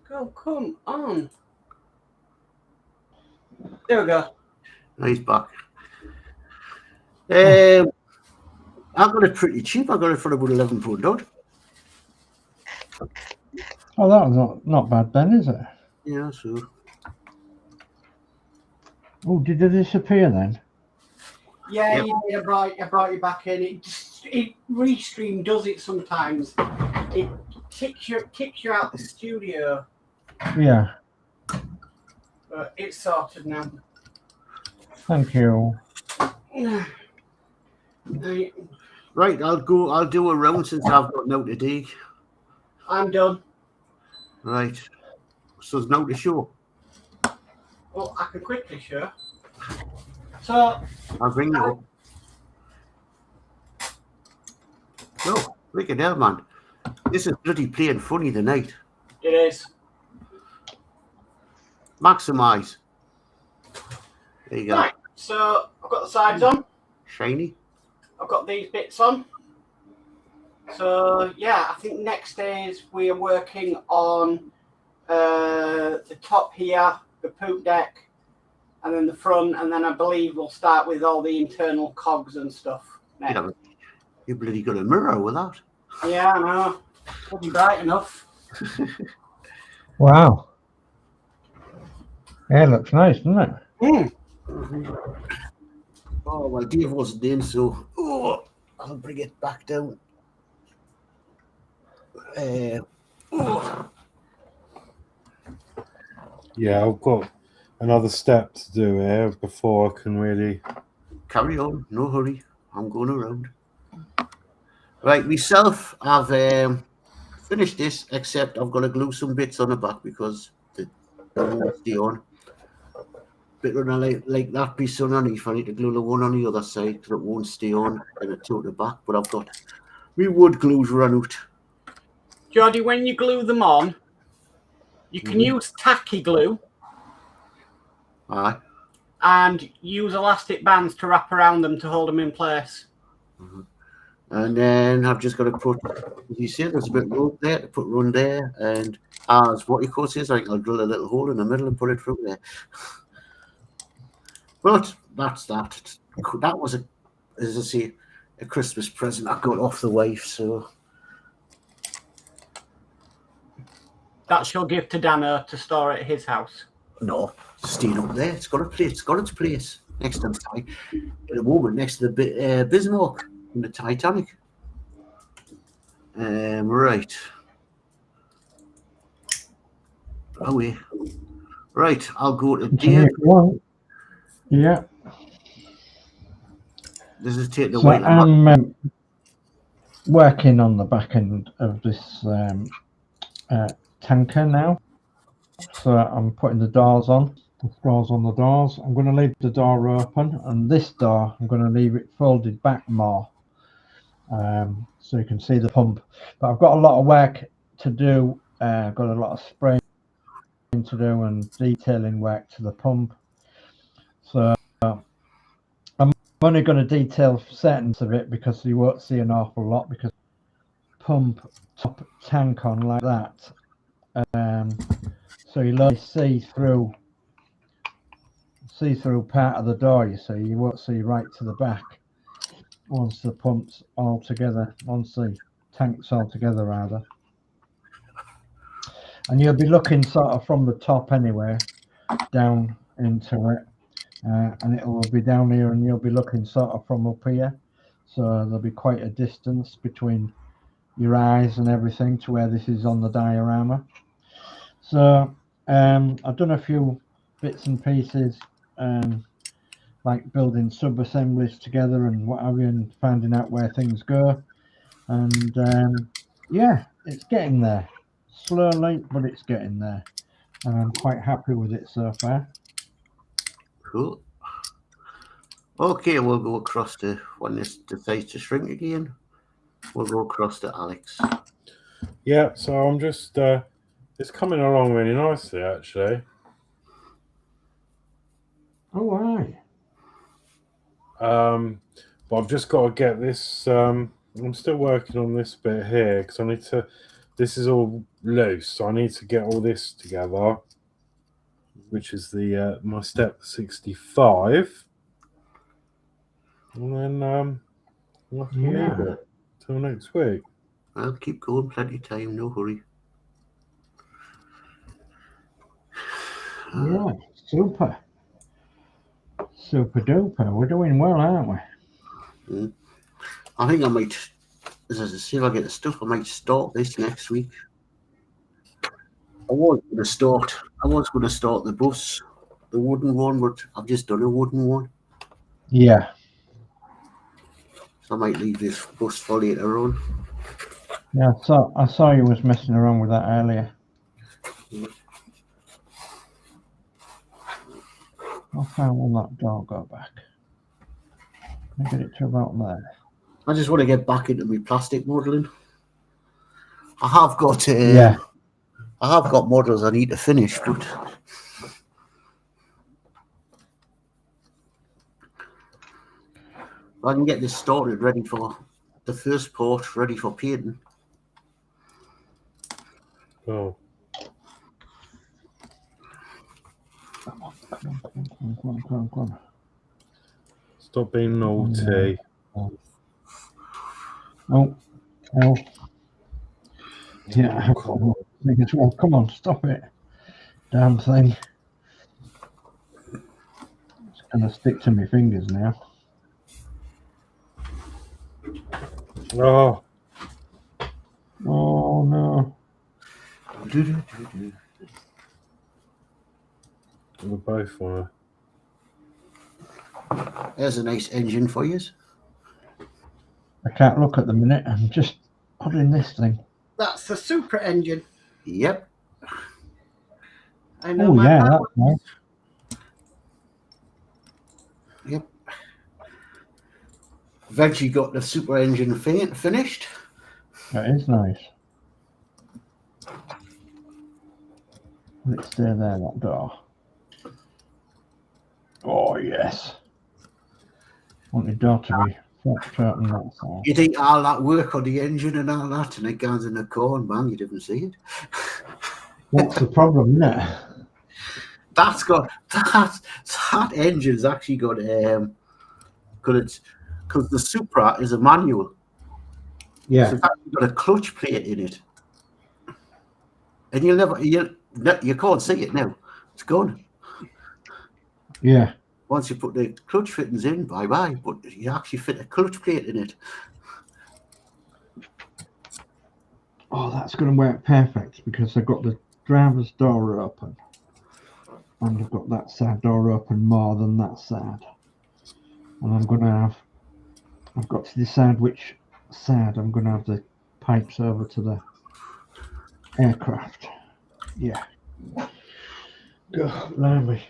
Go, come on. There we go. No, he's back. I got it pretty cheap. I got it for about £11 odd. Oh, that was not bad then, is it? Yeah, so. Oh, did it disappear then? Yeah, yep. I brought you back in. It Restream does it sometimes. It kicks you out the studio. Yeah. But it's sorted now. Thank you. Right, I'll do a round since I've got no to dig. I'm done. Right. So there's no to show. Well, I can quickly show. So I'll bring you up. No, look at that, man. This is bloody playing funny tonight. It is. Maximize. There you go. Right, so I've got the sides on. Shiny. I've got these bits on. So yeah, I think next days we are working on the top here, the poop deck, and then the front, and then I believe we'll start with all the internal cogs and stuff next. Yeah, you bloody got a mirror with that. Yeah, I know. Wasn't bright enough. Wow. Yeah, it looks nice, doesn't it? Mm. Oh, well, Dave wasn't in, so I'll bring it back down. Yeah, I've got another step to do here before I can really... Carry on, no hurry. I'm going around. Right, myself, I've finished this, except I've got to glue some bits on the back because they won't stay on. Bit of like that piece underneath. I need to glue the one on the other side so it won't stay on and it's out the back. But I've got my wood glues run out. Geordie, when you glue them on, you can use tacky glue. Aye. And use elastic bands to wrap around them to hold them in place. Mm-hmm. And then I've just got to put, as you see, there's a bit of rope there to put run there. And as what your course is, I'll drill a little hole in the middle and put it through there. But that's that. That was, as I say, a Christmas present I got off the wife. So that's your gift to Danno to store at his house. No, staying up there. It's got a place. It's got its place next to the at the moment next to the Bismarck in the Titanic. Right. away. Right, I'll go to Continue Dave. if you want. Yeah. This is taking a So while. I'm working on the back end of this tanker now. So I'm putting the doors on. The screws on the doors. I'm going to leave the door open, and this door I'm going to leave it folded back more, so you can see the pump. But I've got a lot of work to do. I've got a lot of spraying to do and detailing work to the pump. So I'm only going to detail certain of it because you won't see an awful lot, because pump top tank on like that. So you'll only see through part of the door, you see. You won't see right to the back once the pump's all together, once the tank's all together rather. And you'll be looking sort of from the top anyway down into it, and it will be down here, and you'll be looking sort of from up here, so there'll be quite a distance between your eyes and everything to where this is on the diorama. So I've done a few bits and pieces, like building sub-assemblies together and what have you, and finding out where things go. And yeah, it's getting there. Slowly, but it's getting there. And I'm quite happy with it so far. Cool. Okay, we'll go across to, when this decides to shrink again, we'll go across to Alex. Yeah, so I'm just, it's coming along really nicely, actually. Oh, right. But I've just got to get this, I'm still working on this bit here, because I need to, this is all loose, so I need to get all this together, which is the my step 65. And then I can leave it till next week. I'll keep going, plenty of time, no hurry. Yeah, super. Super duper. We're doing well, aren't we? I think I might, as I say, if I get the stuff, I might start this next week. I was going to start the bus, the wooden one, but I've just done a wooden one. Yeah. So I might leave this bus for later on. Yeah, so I saw you was messing around with that earlier. How far will that door go back? Can I get it to about there? I just want to get back into my plastic modelling. I have got I have got models I need to finish, but I can get this started, ready for the first port, ready for painting. Oh. Come on. Stop being naughty. Oh. Yeah, come on, stop it. Damn thing. It's going to stick to my fingers now. Oh. Oh, no. We both want to. There's a nice engine for you. I can't look at the minute. I'm just putting this thing. That's the super engine. Yep. I know. Oh, yeah, that's nice. Yep. Eventually got the super engine finished. That is nice. Let's stay there, that door. Oh, yes. Want the door to be flat out on that side. You think all that work on the engine and all that, and it goes in the car and bang, you didn't see it. That's the problem, isn't it? That's got that engine's actually got because the Supra is a manual. Yeah. So it's actually got a clutch plate in it, and you can't see it now. It's gone. Yeah. Once you put the clutch fittings in, bye bye. But you actually fit a clutch plate in it. Oh, that's going to work perfect because I've got the driver's door open, and I've got that side door open more than that side, and I've got to decide which side I'm going to have the pipes over to the aircraft. Yeah. God, blimey.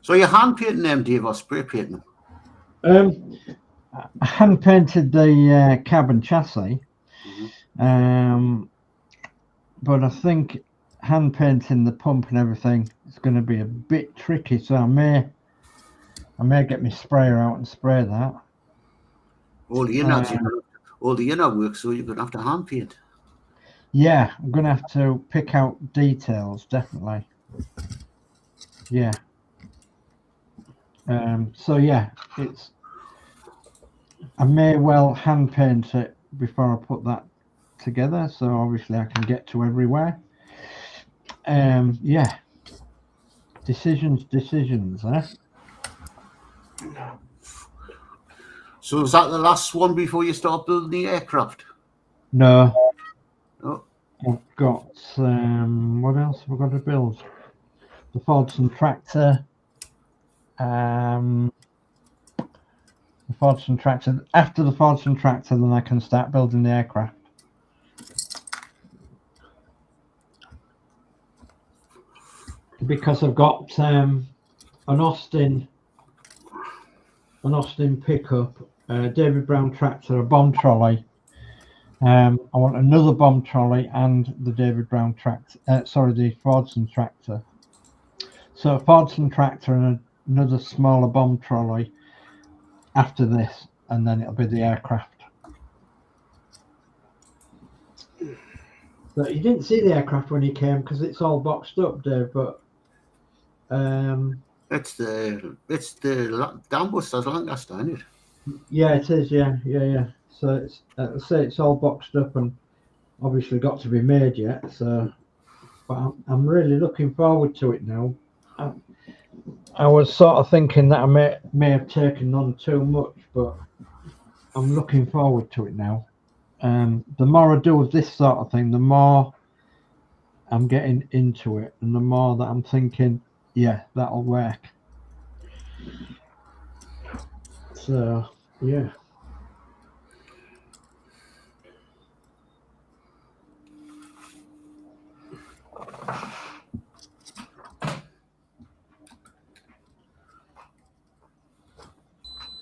So you're hand painting them, Dave, or spray painting them? I hand painted the cabin chassis, but I think hand painting the pump and everything is going to be a bit tricky. So I may get my sprayer out and spray that. All the inner work, so you're going to have to hand paint. Yeah, I'm going to have to pick out details, definitely. Yeah. So yeah, I may well hand paint it before I put that together, so obviously I can get to everywhere. Yeah. Decisions, eh? So is that the last one before you start building the aircraft? No. Oh. I've got what else have I got to build? The Fordson tractor. The Fordson tractor. After the Fordson tractor, then I can start building the aircraft. Because I've got an Austin pickup, David Brown tractor, a bomb trolley. I want another bomb trolley and the David Brown tractor. The Fordson tractor. So a Fordson tractor and another smaller bomb trolley after this, and then it'll be the aircraft. But you didn't see the aircraft when you came because it's all boxed up, Dave. But it's the Danbuster's Lancaster, isn't it? Yeah, it is. Yeah. So it's it's all boxed up and obviously got to be made yet. So, but I'm really looking forward to it now. I was sort of thinking that I may have taken on too much, but I'm looking forward to it now. The more I do with this sort of thing, the more I'm getting into it, and the more that I'm thinking, yeah, that'll work. So, yeah.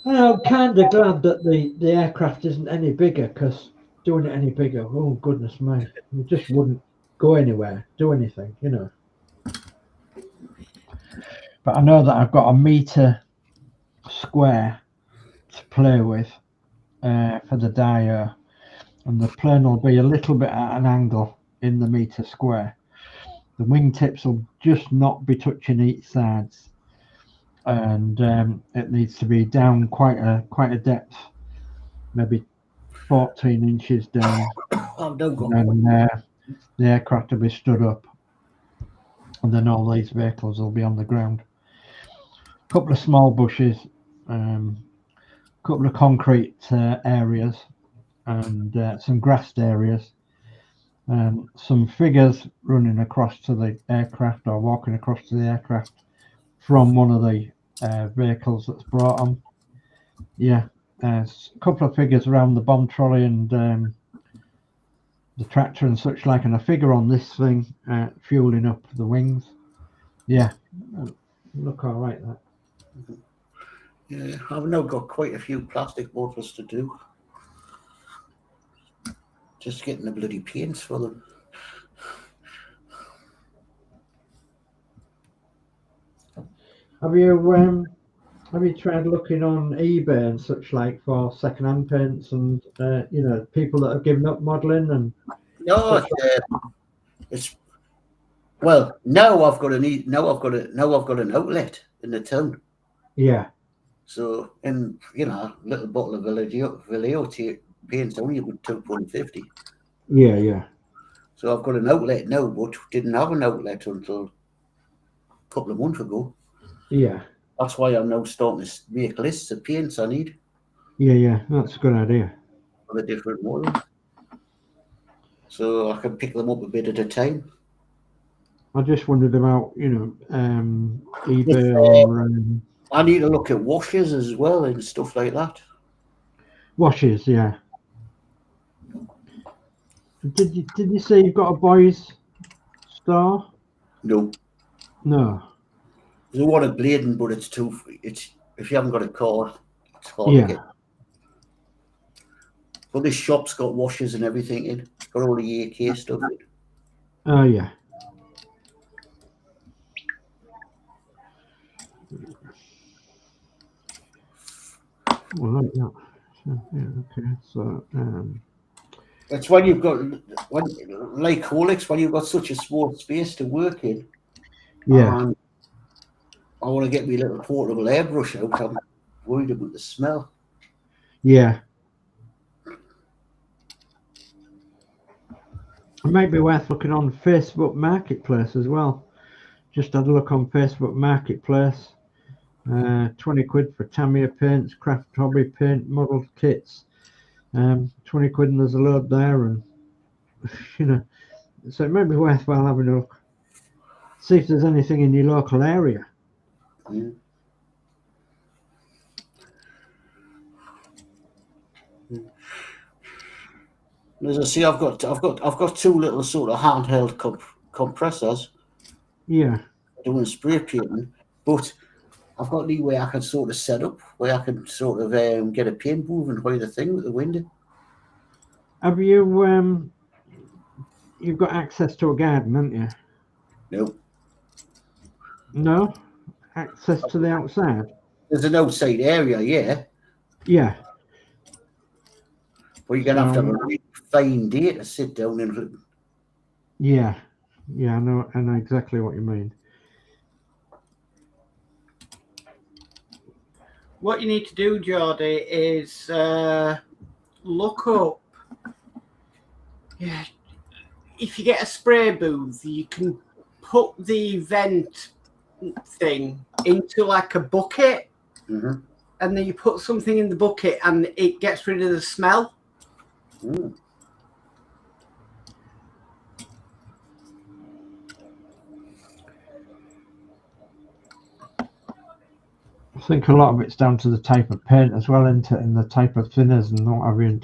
I'm kind of glad that the aircraft isn't any bigger, because doing it any bigger, oh goodness me, we just wouldn't go anywhere, do anything, you know. But I know that I've got a metre square to play with for the dia, and the plane will be a little bit at an angle in the metre square. The wingtips will just not be touching each sides. And it needs to be down quite a depth, maybe 14 inches down. And the aircraft will be stood up, and then all these vehicles will be on the ground. A couple of small bushes, couple of concrete areas, and some grassed areas. Some figures running across to the aircraft or walking across to the aircraft from one of the vehicles that's brought them. Yeah, a couple of figures around the bomb trolley and the tractor and such like, and a figure on this thing fueling up the wings. Yeah, look all right, that. Yeah, I've now got quite a few plastic bottles to do. Just getting the bloody paints for them. Have you tried looking on eBay and such like for second-hand paints and you know, people that have given up modelling and? No, it's well. Now I've got an outlet in the town. Yeah. So in a little bottle of Vallejo paint's only about £2.50. Yeah. So I've got an outlet now, but didn't have an outlet until a couple of months ago. Yeah. That's why I'm now starting to make lists of paints I need. Yeah, that's a good idea. For the different models. So I can pick them up a bit at a time. I just wondered about, eBay or I need to look at washers as well and stuff like that. washes. Yeah. Did you say you've got a boys' store? No. No. There's one at Bladen, but it's if you haven't got a car, it's hard Yeah. to get. But this shop's got washers and everything in. It's got all the AK stuff in. Oh yeah. Well, yeah. Okay. So, It's when you've got, like Horlixs, when you've got such a small space to work in. yeah. I want to get me little portable airbrush out. I'm worried about the smell. Yeah. It might be worth looking on Facebook Marketplace as well. Just had a look on Facebook Marketplace. 20 quid for Tamiya paints, craft hobby paint, model kits. 20 quid and there's a load there, and so it might be worthwhile having a look. See if there's anything in your local area. Yeah. As I see, I've got two little sort of handheld compressors. Yeah. Doing spray painting, but I've got any way I can sort of set up where I can sort of get a paint moving by the thing with the window. Have you you've got access to a garden, haven't you? No. No? Access to the outside? There's an outside area, yeah. Yeah. But you're gonna have to have a really fine day to sit down and. Yeah. Yeah, I know exactly what you mean. What you need to do, Geordie, is look up. Yeah, if you get a spray booth, you can put the vent thing into like a bucket, Mm-hmm. and then you put something in the bucket, and it gets rid of the smell. Mm. I think a lot of it's down to the type of paint as well, isn't it? And the type of thinners and what have you, and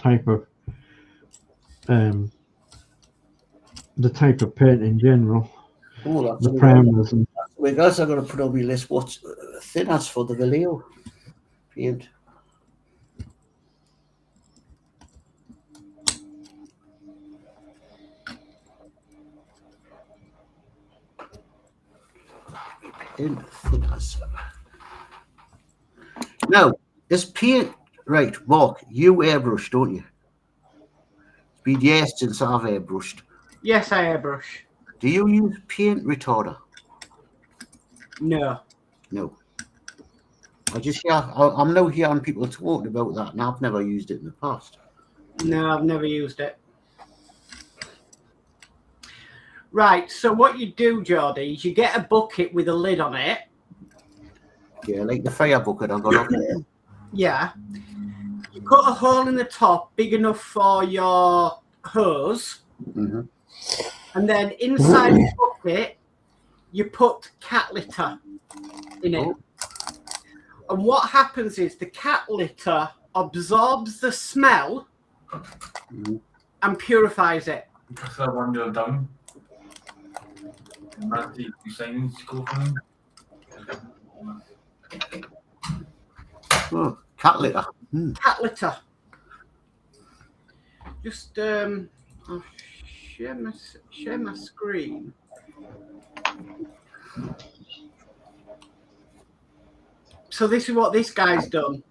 the type of paint in general. Oh, that's The primers and Wait, guys, I'm going to put on my list what's thinners for the Vallejo paint. Thinners. Now, this paint, right, Mark, you airbrush, don't you? It's been years since I've airbrushed. Yes, I airbrush. Do you use paint retarder? No. No. I'm now hearing people talking about that, and I've never used it in the past. No, I've never used it. Right, so what you do, Geordie, is you get a bucket with a lid on it. Yeah, like the fire bucket I got off there. Yeah. You cut a hole in the top big enough for your hose. Mm-hmm. And then inside the bucket, you put cat litter in it. Oh. And what happens is the cat litter absorbs the smell and purifies it. Because I want you down. And that's the signs go for them. Oh, cat litter. Mm. Cat litter. Just I'll share my screen. So this is what this guy's done.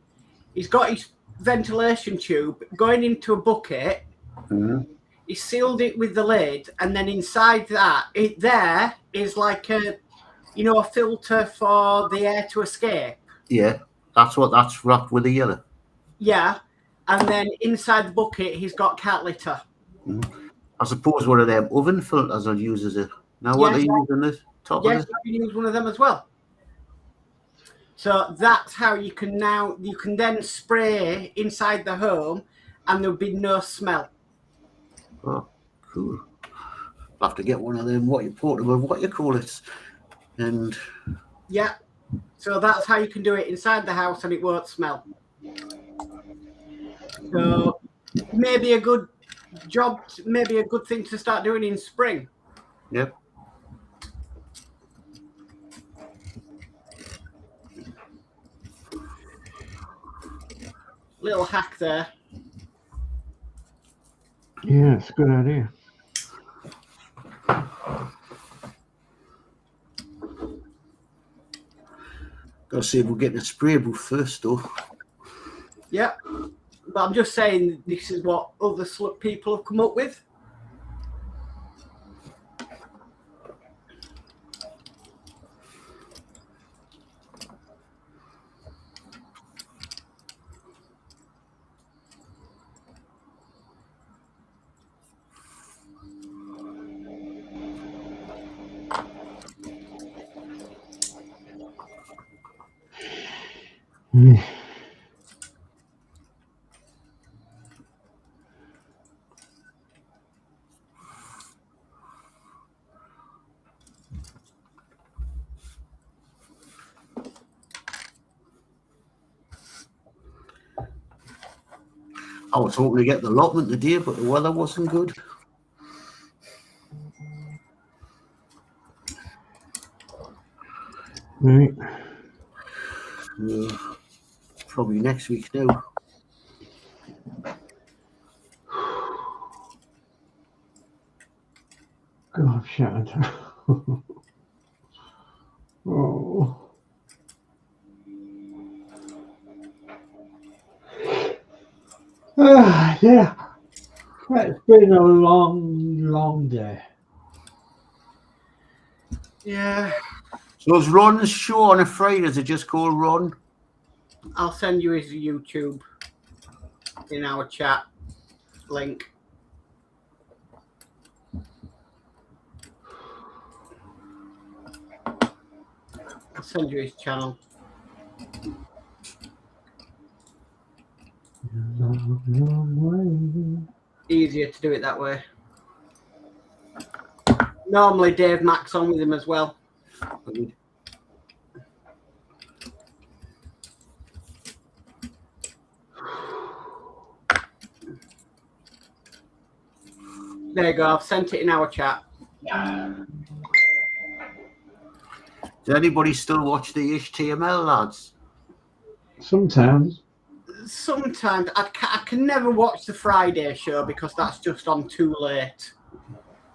He's got his ventilation tube going into a bucket. Mm-hmm. He sealed it with the lid, and then inside that, there is like a filter for the air to escape. Yeah, that's wrapped with the yellow. Yeah, and then inside the bucket, he's got cat litter. Mm-hmm. I suppose one of them oven filters I'll use as a. Now what Yes. are you using this top Yes, of it? you can use one of them as well. So that's how you can then spray inside the home, and there'll be no smell. Oh, cool. I'll have to get one of them, what you call it. And Yeah. So that's how you can do it inside the house and it won't smell. So maybe a good job, maybe a good thing to start doing in spring. yep. Little hack there. Yeah, it's a good idea. Gotta see if we'll get the spray booth first though. Yeah. But I'm just saying this is what other people have come up with. I was hoping to get the allotment today, but the weather wasn't good. Right. Probably next week now. God, I'm shattered. Oh. Yeah. It's been a long day. Yeah. So is Ron's show on a Friday? Is it just called Ron? I'll send you his YouTube in our chat link. I'll send you his channel. Easier to do it that way. Normally Dave Mack's on with him as well. There you go, I've sent it in our chat. Does anybody still watch the HTML lads? Sometimes. Sometimes I can never watch the Friday show because that's just on too late.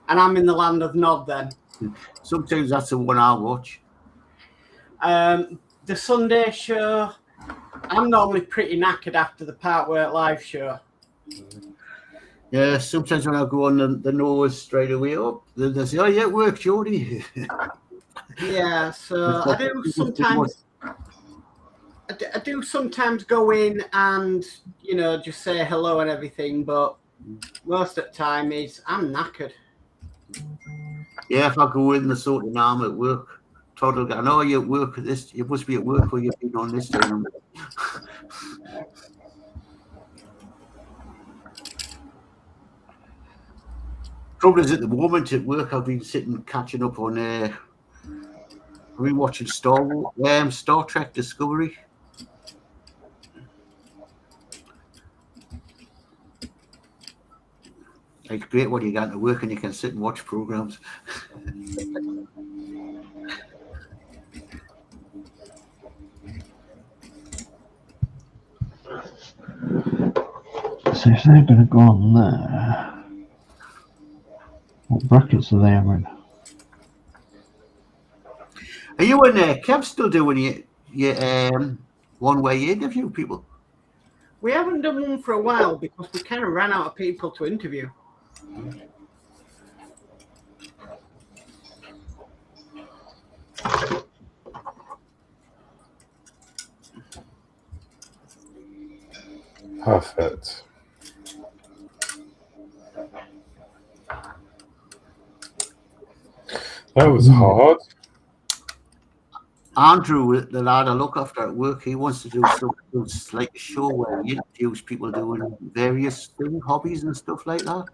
And I'm in the land of Nod then. Sometimes that's the one I watch. The Sunday show, I'm normally pretty knackered after the Partwork live show. Yeah, sometimes when I go on the nose straight away up, they say, "Oh yeah, it worked, Geordie." Yeah, so I do sometimes. I do sometimes go in and, you know, just say hello and everything, but most of the time is I'm knackered. Yeah, if I go in the sort of arm at work, Todd will go, "I know you at work at this. You must be at work where you've been on this time." Trouble is, at the moment at work, I've been sitting catching up on rewatching Star Trek Discovery. It's great when you get to work and you can sit and watch programs. So if they're going to go on there, what brackets are they having? Are you and Kev still doing your one-way interview people? We haven't done one for a while because we kind of ran out of people to interview. Perfect. That was hard. Andrew, the lad I look after at work, he wants to do something like a show where he interviews people doing various things, hobbies and stuff like that.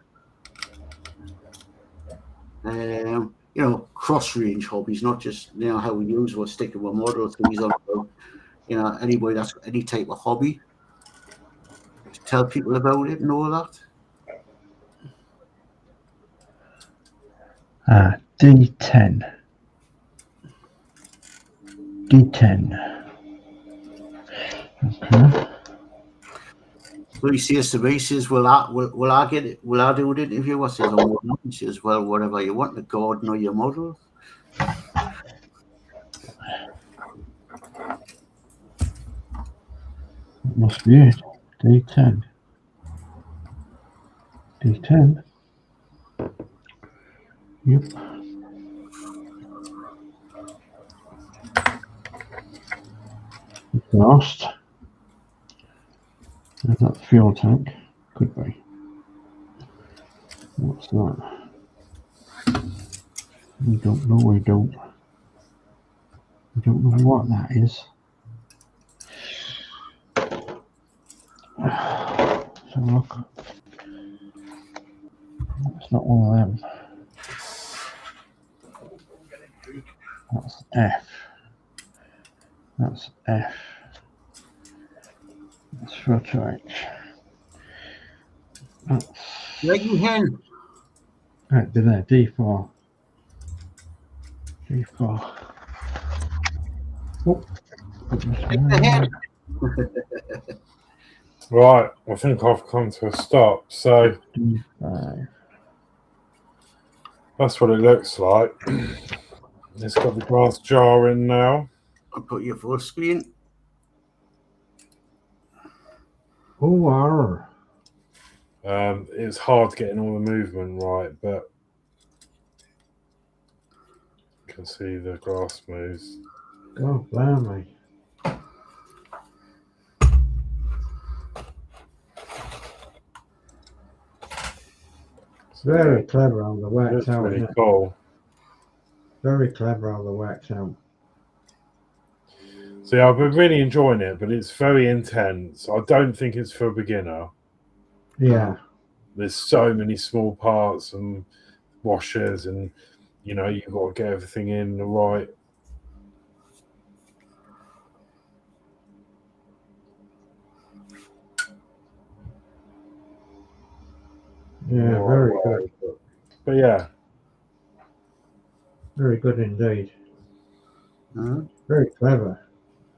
you know, cross-range hobbies, not just, you know, how we use or stick to a model things on, you know, anybody that's got any type of hobby, to tell people about it and all that. D10. D10. Okay. So he says to me, he says, will I do an interview? I says, I won't. He says, well, whatever you want, the garden or your model. Must be it. D10. D10. Yep. Lost. There's that fuel tank. Could be. What's that? We don't know. We don't know what that is. So look. It's not one of them. That's F. That's F. That's photo H. That's Leggy hen. right there. D4. D4. Oh. Right, I think I've come to a stop. So D5. that's what it looks like. It's got the glass jar in now. I'll put your full screen. OR. It's hard getting all the movement right, but you can see the glass moves. Oh, blimey. It's very clever on the wax It's out. really Isn't it? cool. Very clever on the wax out. So yeah, I've been really enjoying it, but it's very intense. I don't think it's for a beginner. Yeah. There's so many small parts and washers, and you know, you've got to get everything in the right. Yeah, very good. But yeah, Very good indeed. Huh? Very clever.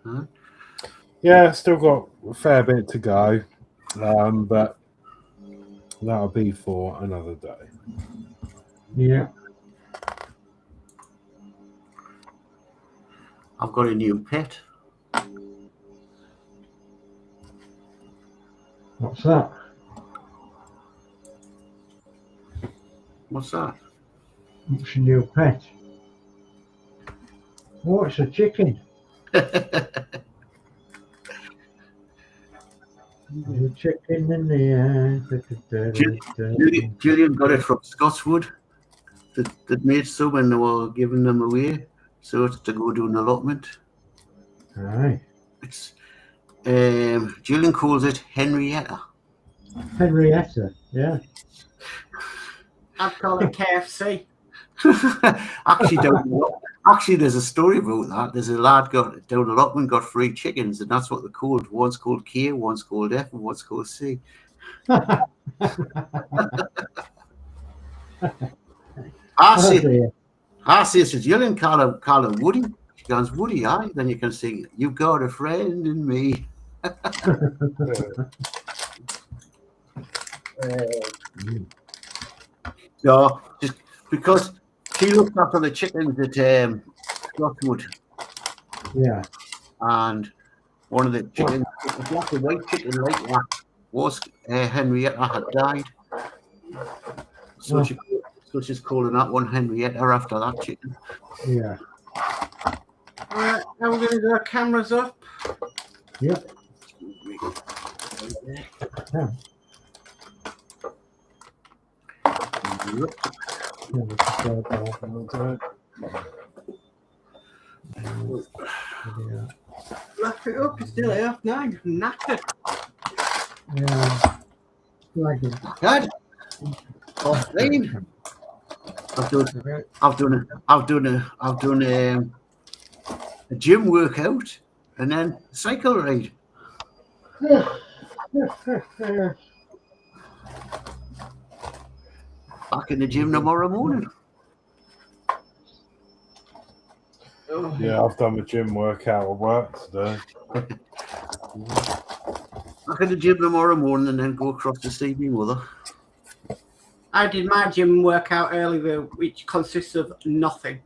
Huh? yeah, still got a fair bit to go, but that'll be for another day. Yeah. I've got a new pet. What's that? What's that? What's your new pet? Oh, it's a chicken. The chicken in the air. Gillian got it from Scotswood. That made some and they were giving them away. So it's to go do an allotment. Aye. It's Gillian calls it Henrietta. Henrietta, yeah. I'd call it KFC. Actually, there's a story about that. There's a lad got down allotment, got 3 chickens, and that's what they're called. One's called K, one's called F, and one's called C. I say, says Gillian, call her Woody. She goes, Woody, aye. Then you can sing, "You've got a friend in me." So, just because she looked after the chickens at Scotswood, Yeah. and one of the chickens, it was like a white chicken like that, was Henrietta had died. So, she's calling that one Henrietta after that chicken. Yeah. Right, now we're going to go cameras up. Yep. Yeah. Wrap it up, it's still 9:30. Knackered. Yeah. Like it. Good. Off clean. I've done a gym workout and then cycle ride. Back in the gym tomorrow morning. Yeah, I've done the gym workout at work today. Back in the gym tomorrow morning and then go across to see my mother. I did my gym workout earlier, which consists of nothing.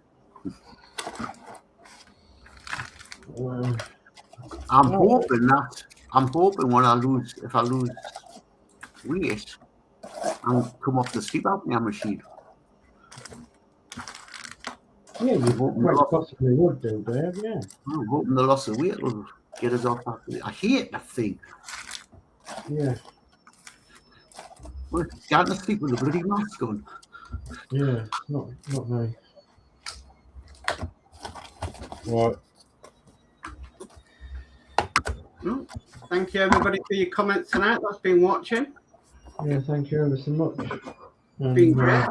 I'm hoping when if I lose weight, I'll come off the sleep apnea machine. Yeah, you quite possibly would do, Dave, yeah. I'm hoping the loss of weight will get us off that. I hate that thing. Yeah. Well, you can't sleep with a bloody mask on. Yeah, not nice. Right. Well, thank you, everybody, for your comments tonight. That's been watching. Yeah, thank you ever so much. Been great.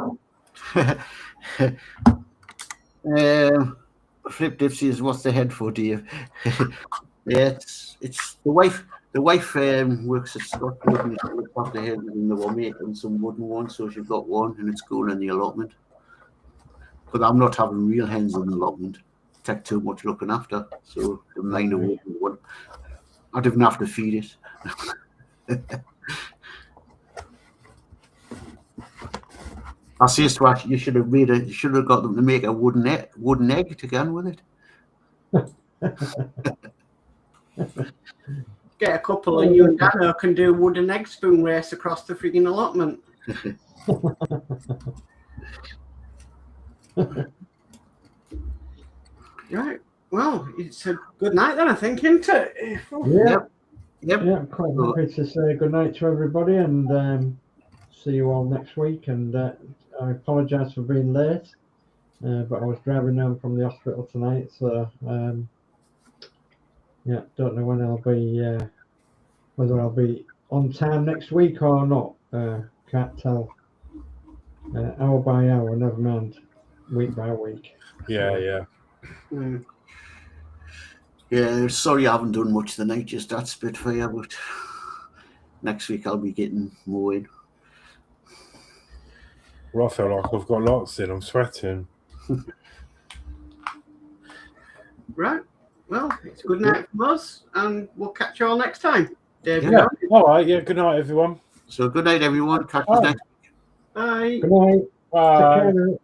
Flip Dipsy is what's the head for, Dave? Yeah, it's the wife. The wife works at Scott and she looks after him, and they were making some wooden ones, so she's got one, and it's going in the allotment. But I'm not having real hens in the allotment. Take too much looking after, so the mind of wooden one. I don't have to feed it. I say to Ash, you should have got them to make a wooden egg to go on with it. Get a couple and you and Danno can do wooden egg spoon race across the frigging allotment. Right. Well, it's a good night then, I think, isn't it? Yep. Yeah, quite happy to say good night to everybody and see you all next week. And I apologise for being late, but I was driving home from the hospital tonight, so yeah, don't know when I'll be, whether I'll be on time next week or not. Can't tell. Hour by hour, never mind week by week. Yeah. Yeah, sorry I haven't done much tonight, just that Spitfire, but next week I'll be getting more in. Well, I feel like I've got lots in. I'm sweating. Right. Well, it's a good night from us, and we'll catch you all next time. Dave. Yeah. All right. Yeah. Good night, everyone. So good night, everyone. Catch you next week. Bye. Good night. Bye. Take care.